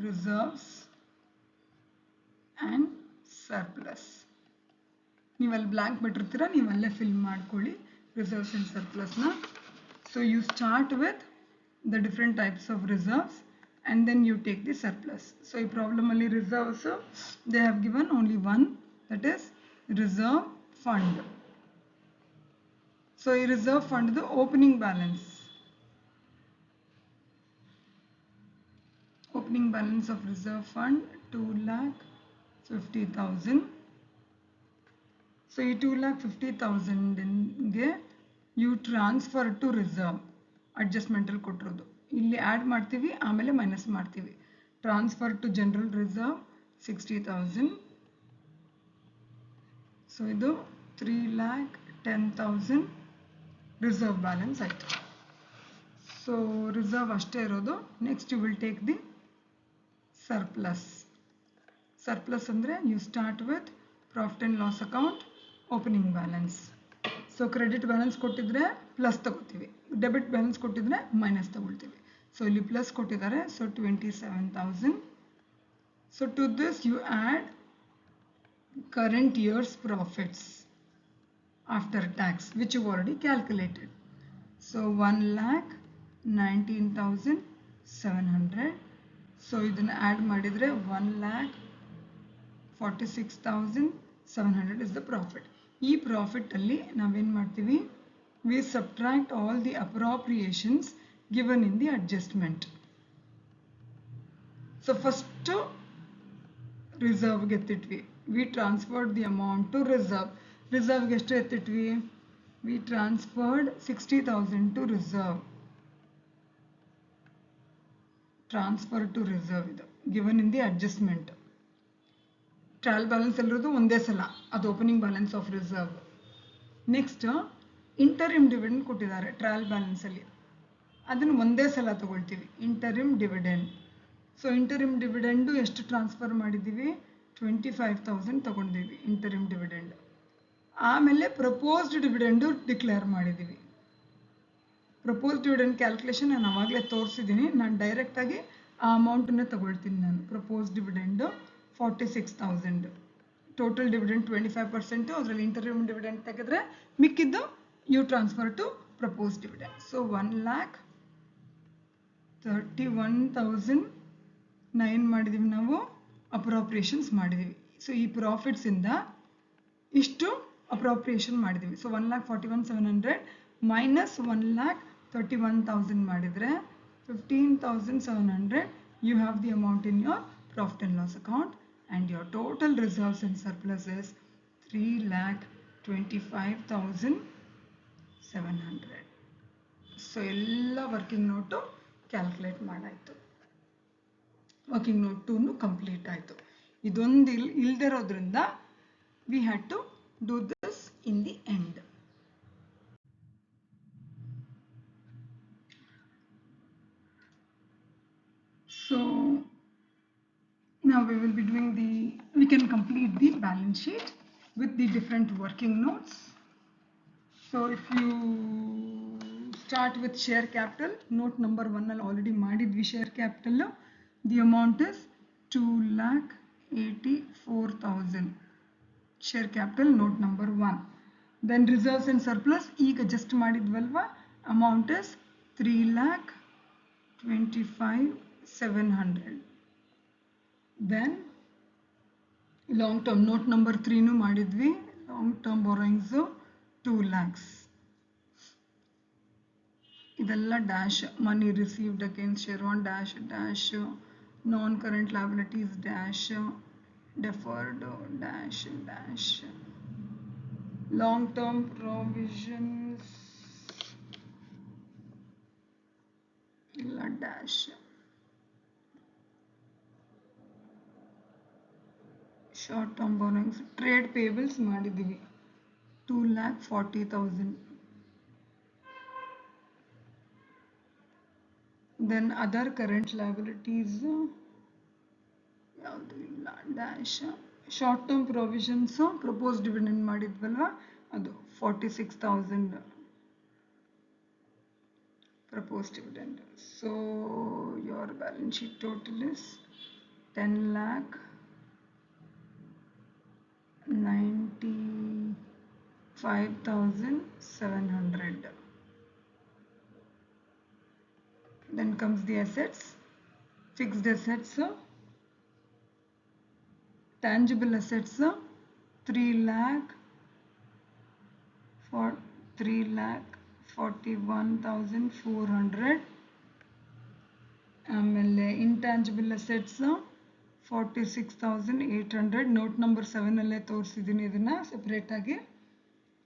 reserves and surplus. ನೀವಲ್ಲಿ blank ಬಿಟ್ಟಿರ್ತೀರ, ನೀವಲ್ಲೇ fill ಮಾಡ್ಕೊಳ್ಳಿ reserves and surplus ನ. So you start with the different types of reserves and then you take the surplus. So ಈ problem ಅಲ್ಲಿ reserves they have given only one, that is reserve fund. So ಈ reserve fund the opening balance. Opening balance of reserve fund 2,50,000. So ಈ 2,50,000 ಗೆ you transfer to reserve. Adjustment ಅಲ್ಲಿ ಕೊಟ್ಟಿರೋದು ಇಲ್ಲಿ add ಮಾಡ್ತೀವಿ, ಆಮೇಲೆ ಮೈನಸ್ ಮಾಡ್ತೀವಿ. Transfer to general reserve 60,000. So ಇದು 3,10,000 ರಿಸರ್ವ್ ಬ್ಯಾಲೆನ್ಸ್ ಆಯ್ತು. ಸೊ ರಿಸರ್ವ್ ಅಷ್ಟೇ ಇರೋದು. Next you will take the surplus. Surplus ಅಂದ್ರೆ you start with profit and loss account, opening balance. So credit balance ಕೊಟ್ಟಿದ್ರೆ ಪ್ಲಸ್ ತಗೋತೀವಿ, ಡೆಬಿಟ್ ಬ್ಯಾಲೆನ್ಸ್ ಕೊಟ್ಟಿದ್ರೆ minus ತಗೊಳ್ತೀವಿ. So ಇಲ್ಲಿ ಪ್ಲಸ್ ಕೊಟ್ಟಿದ್ದಾರೆ, so 27,000. So to this you add current year's profits after tax which you've already calculated. So 1,19,700. So ಇದನ್ನು add ಮಾಡಿದರೆ 1,46,700 is the profit. ಈ profit ಅಲ್ಲಿ ನಾವೇನು ಮಾಡ್ತೀವಿ, we subtract all the appropriations given in the adjustment. So first reserve ಗೆ ಎತ್ತಿಟ್ವಿ, we transferred the amount to reserve. reserve ಗೆ ಎಷ್ಟು ಎತ್ತಿಟ್ವಿ, we transferred 60,000 to reserve. Transfer to reserve ಇದು given in the adjustment. Trial balance ಅಲ್ಲಿರೋದು ಒಂದೇ ಸಲ, ಅದು opening balance of reserve. Next interim dividend ಕೊಟ್ಟಿದ್ದಾರೆ trial balance ಅಲ್ಲಿ, ಅದನ್ನು ಒಂದೇ ಸಲ ತಗೊಳ್ತೀವಿ, interim dividend. So interim dividend ಎಷ್ಟು ಟ್ರಾನ್ಸ್ಫರ್ ಮಾಡಿದ್ದೀವಿ, 25,000 ತಗೊಂಡಿದ್ದೀವಿ ಇಂಟರಿಮ್ ಡಿವಿಡೆಂಡ್. ಆಮೇಲೆ ಪ್ರಪೋಸ್ಡ್ ಡಿವಿಡೆಂಡು ಡಿಕ್ಲೇರ್ ಮಾಡಿದ್ದೀವಿ. ಪ್ರಪೋಸ್ ಡಿವಿಡೆಂಡ್ ಕ್ಯಾಲ್ಕುಲೇಷನ್ ನಾನು ಆವಾಗಲೇ ತೋರಿಸಿದ್ದೀನಿ, ನಾನು ಡೈರೆಕ್ಟಾಗಿ ಆ ಅಮೌಂಟನ್ನೇ ತಗೊಳ್ತೀನಿ ನಾನು. ಪ್ರಪೋಸ್ ಡಿವಿಡೆಂಡು 46,000, ಟೋಟಲ್ ಡಿವಿಡೆಂಡ್ 25%, ಅದರಲ್ಲಿ ಇಂಟರಿಮ್ ಡಿವಿಡೆಂಡ್ ತೆಗೆದ್ರೆ ಮಿಕ್ಕಿದ್ದು you transfer to propose dividend. So 1,31,000 ಮಾಡಿದ್ದೀವಿ ನಾವು, ಅಪ್ರೋಪ್ರಿಯೇಷನ್ಸ್ ಮಾಡಿದ್ದೀವಿ. ಸೊ ಈ ಪ್ರಾಫಿಟ್ಸಿಂದ ಇಷ್ಟು ಅಪ್ರೋಪ್ರಿಯೇಷನ್ ಮಾಡಿದ್ದೀವಿ. ಸೊ 1,41,700 ಮೈನಸ್ 1,31,000 ಮಾಡಿದರೆ 15,700 you have the amount in your profit and loss account, and your total reserves and surplus is 3,25,700. So ಎಲ್ಲ ವರ್ಕಿಂಗ್ ನೋಟು ಕ್ಯಾಲ್ಕುಲೇಟ್ ಮಾಡಾಯಿತು. Working note 2 complete ಆಯಿತು. ಇದೊಂದು ಇಲ್ದಿರೋದ್ರಿಂದ we had to do this in the end. So now we will be doing we can complete the balance sheet with the different working notes. So if you start with share capital, note number 1 ಅಲ್ಲಿ already ಮಾಡಿದ್ವಿ share capital. The amount is 2,84,000. Share capital note number 1. Then reserves and surplus ಈಗ just ಮಾಡಿದ್ವಲ್ವಾ, amount is 3,25,700. Then long term note number 3 ನು ಮಾಡಿದ್ವಿ, long term borrowings 2 lakhs. ಇದೆಲ್ಲ dash, money received against share on dash dash, non current liabilities dash, deferred dash dash, long term provisions ಇಲ್ಲ dash, short term borrowings, trade payables ಮಾಡಿದ್ದೀವಿ 2,40,000. Then other current liabilities ಯಾವುದು ಇಲ್ಲ dash, short term provisions proposed dividend ಮಾಡಿದ್ವಲ್ವಾ ಅದು 46,000 proposed dividend. So your balance sheet total is 10,95,700. Then comes the assets. Fixed assets, tangible assets 3,41,400. ಆಮೇಲೆ intangible assets 46,800. Note number 7 ಅಲ್ಲೇ ತೋರಿಸಿದ್ದೀನಿ ಇದನ್ನ separate ಆಗಿ.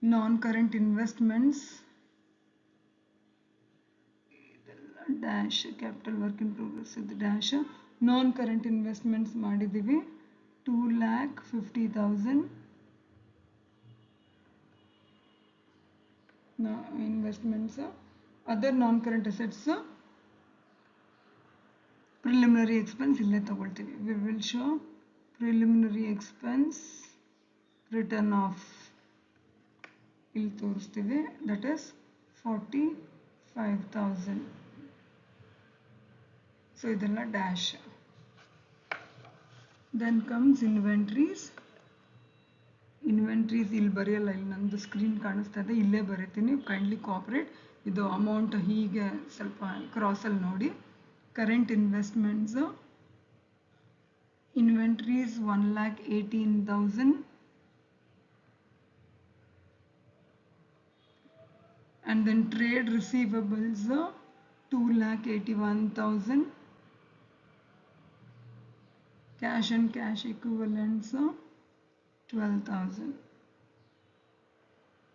ನಾನ್ current investments dash, capital work in progress ಇದು dash, ನಾನ್ current investments ಮಾಡಿದ್ದೀವಿ 2,50,000. Investments, other non current assets preliminary expense ಇಲ್ಲೇ ತಗೊಳ್ತೀವಿ. We will show preliminary expense return off ಇಲ್ಲಿ ತೋರಿಸ್ತೀವಿ, that is 45,000. ಸೊ ಇದೆಲ್ಲ dash. Then comes inventories. Inventories ಇಲ್ಲಿ ಬರೆಯಲ್ಲ, ಇಲ್ಲಿ ನಂದು ಸ್ಕ್ರೀನ್ ಕಾಣಿಸ್ತಾ ಇದೆ, ಇಲ್ಲೇ ಬರೀತೀನಿ, ಕೈಂಡ್ಲಿ ಕೋಆಪರೇಟ್. ಇದು ಅಮೌಂಟ್ ಹೀಗೆ ಸ್ವಲ್ಪ ಕ್ರಾಸಲ್ಲಿ ನೋಡಿ. Current investments, inventories 1,18,000. and then trade receivables 2,81,000. cash and cash equivalents 12,000.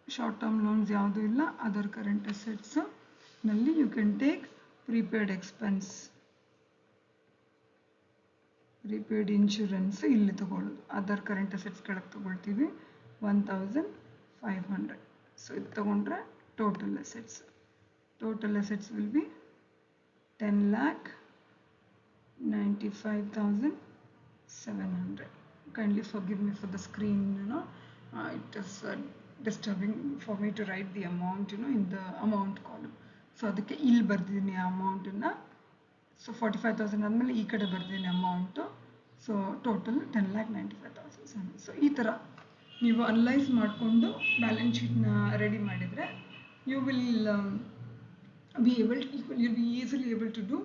short term loans ಯಾವುದು ಇಲ್ಲ. ಅದರ್ ಕರೆಂಟ್ ಅಸೆಟ್ಸ್ ನಲ್ಲಿ you can take prepaid expense, prepaid insurance ಇಲ್ಲಿ ತಗೊಳ್ಳೋದು. ಅದರ್ ಕರೆಂಟ್ ಅಸೆಟ್ಸ್ ಕೆಳಗೆ ತಗೊಳ್ತೀವಿ 1,500. ಸೊ ಇದು ತಗೊಂಡ್ರೆ total assets will be 10,95,700. kindly forgive me for the screen, it is disturbing for me to write the amount in the amount column. So ಅದಕ್ಕೆ ಇಲ್ಲಿ ಬರ್ದಿದ್ದೀನಿ ಆ ಅಮೌಂಟನ್ನು. ಸೊ 45,000 ಆದಮೇಲೆ ಈ ಕಡೆ ಬರ್ದಿದ್ದೀನಿ ಅಮೌಂಟು. So total 10,95,700. ಸೊ ಈ ಥರ ನೀವು ಅನಲೈಸ್ ಮಾಡಿಕೊಂಡು ಬ್ಯಾಲೆನ್ಸ್ ಶೀಟ್ನ ರೆಡಿ ಮಾಡಿದರೆ you will be easily able to do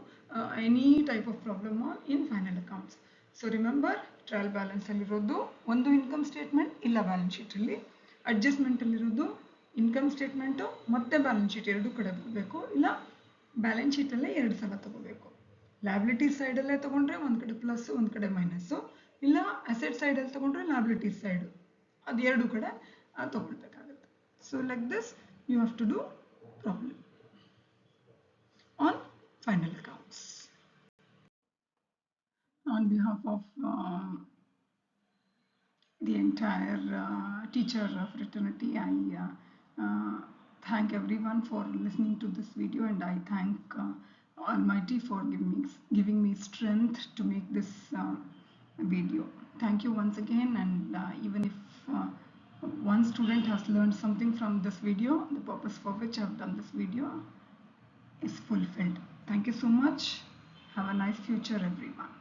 any type of problem in final accounts. So remember, trial balance ಅಲ್ಲಿರೋದು ಒಂದು ಇನ್ಕಮ್ ಸ್ಟೇಟ್ಮೆಂಟ್ ಇಲ್ಲ ಬ್ಯಾಲೆನ್ಸ್ ಶೀಟಲ್ಲಿ, ಅಡ್ಜಸ್ಟ್ಮೆಂಟ್ ಅಲ್ಲಿರೋದು ಇನ್ಕಮ್ ಸ್ಟೇಟ್ಮೆಂಟು ಮತ್ತೆ ಬ್ಯಾಲೆನ್ಸ್ ಶೀಟ್ ಎರಡೂ ಕಡೆ ಬರಬೇಕು, ಇಲ್ಲ ಬ್ಯಾಲೆನ್ಸ್ ಶೀಟಲ್ಲೇ 2 ಸಲ ತಗೋಬೇಕು. ಲ್ಯಾಬಿಲಿಟೀಸ್ ಸೈಡಲ್ಲೇ ತೊಗೊಂಡ್ರೆ ಒಂದು ಕಡೆ ಪ್ಲಸ್ ಒಂದು ಕಡೆ ಮೈನಸ್ಸು, ಇಲ್ಲ ಅಸೆಟ್ ಸೈಡಲ್ಲಿ ತೊಗೊಂಡ್ರೆ ಲ್ಯಾಬಿಲಿಟೀಸ್ ಸೈಡು ಅದು ಎರಡೂ ಕಡೆ ತೊಗೊಳ್ಬೇಕಾಗುತ್ತೆ. So like this you have to do problem. final accounts. On behalf of the entire teacher fraternity, I thank everyone for listening to this video, and I thank Almighty for giving me strength to make this video. Thank you once again, and even if one student has learned something from this video, the purpose for which I have done this video is fulfilled. Thank you so much. Have a nice future, everyone.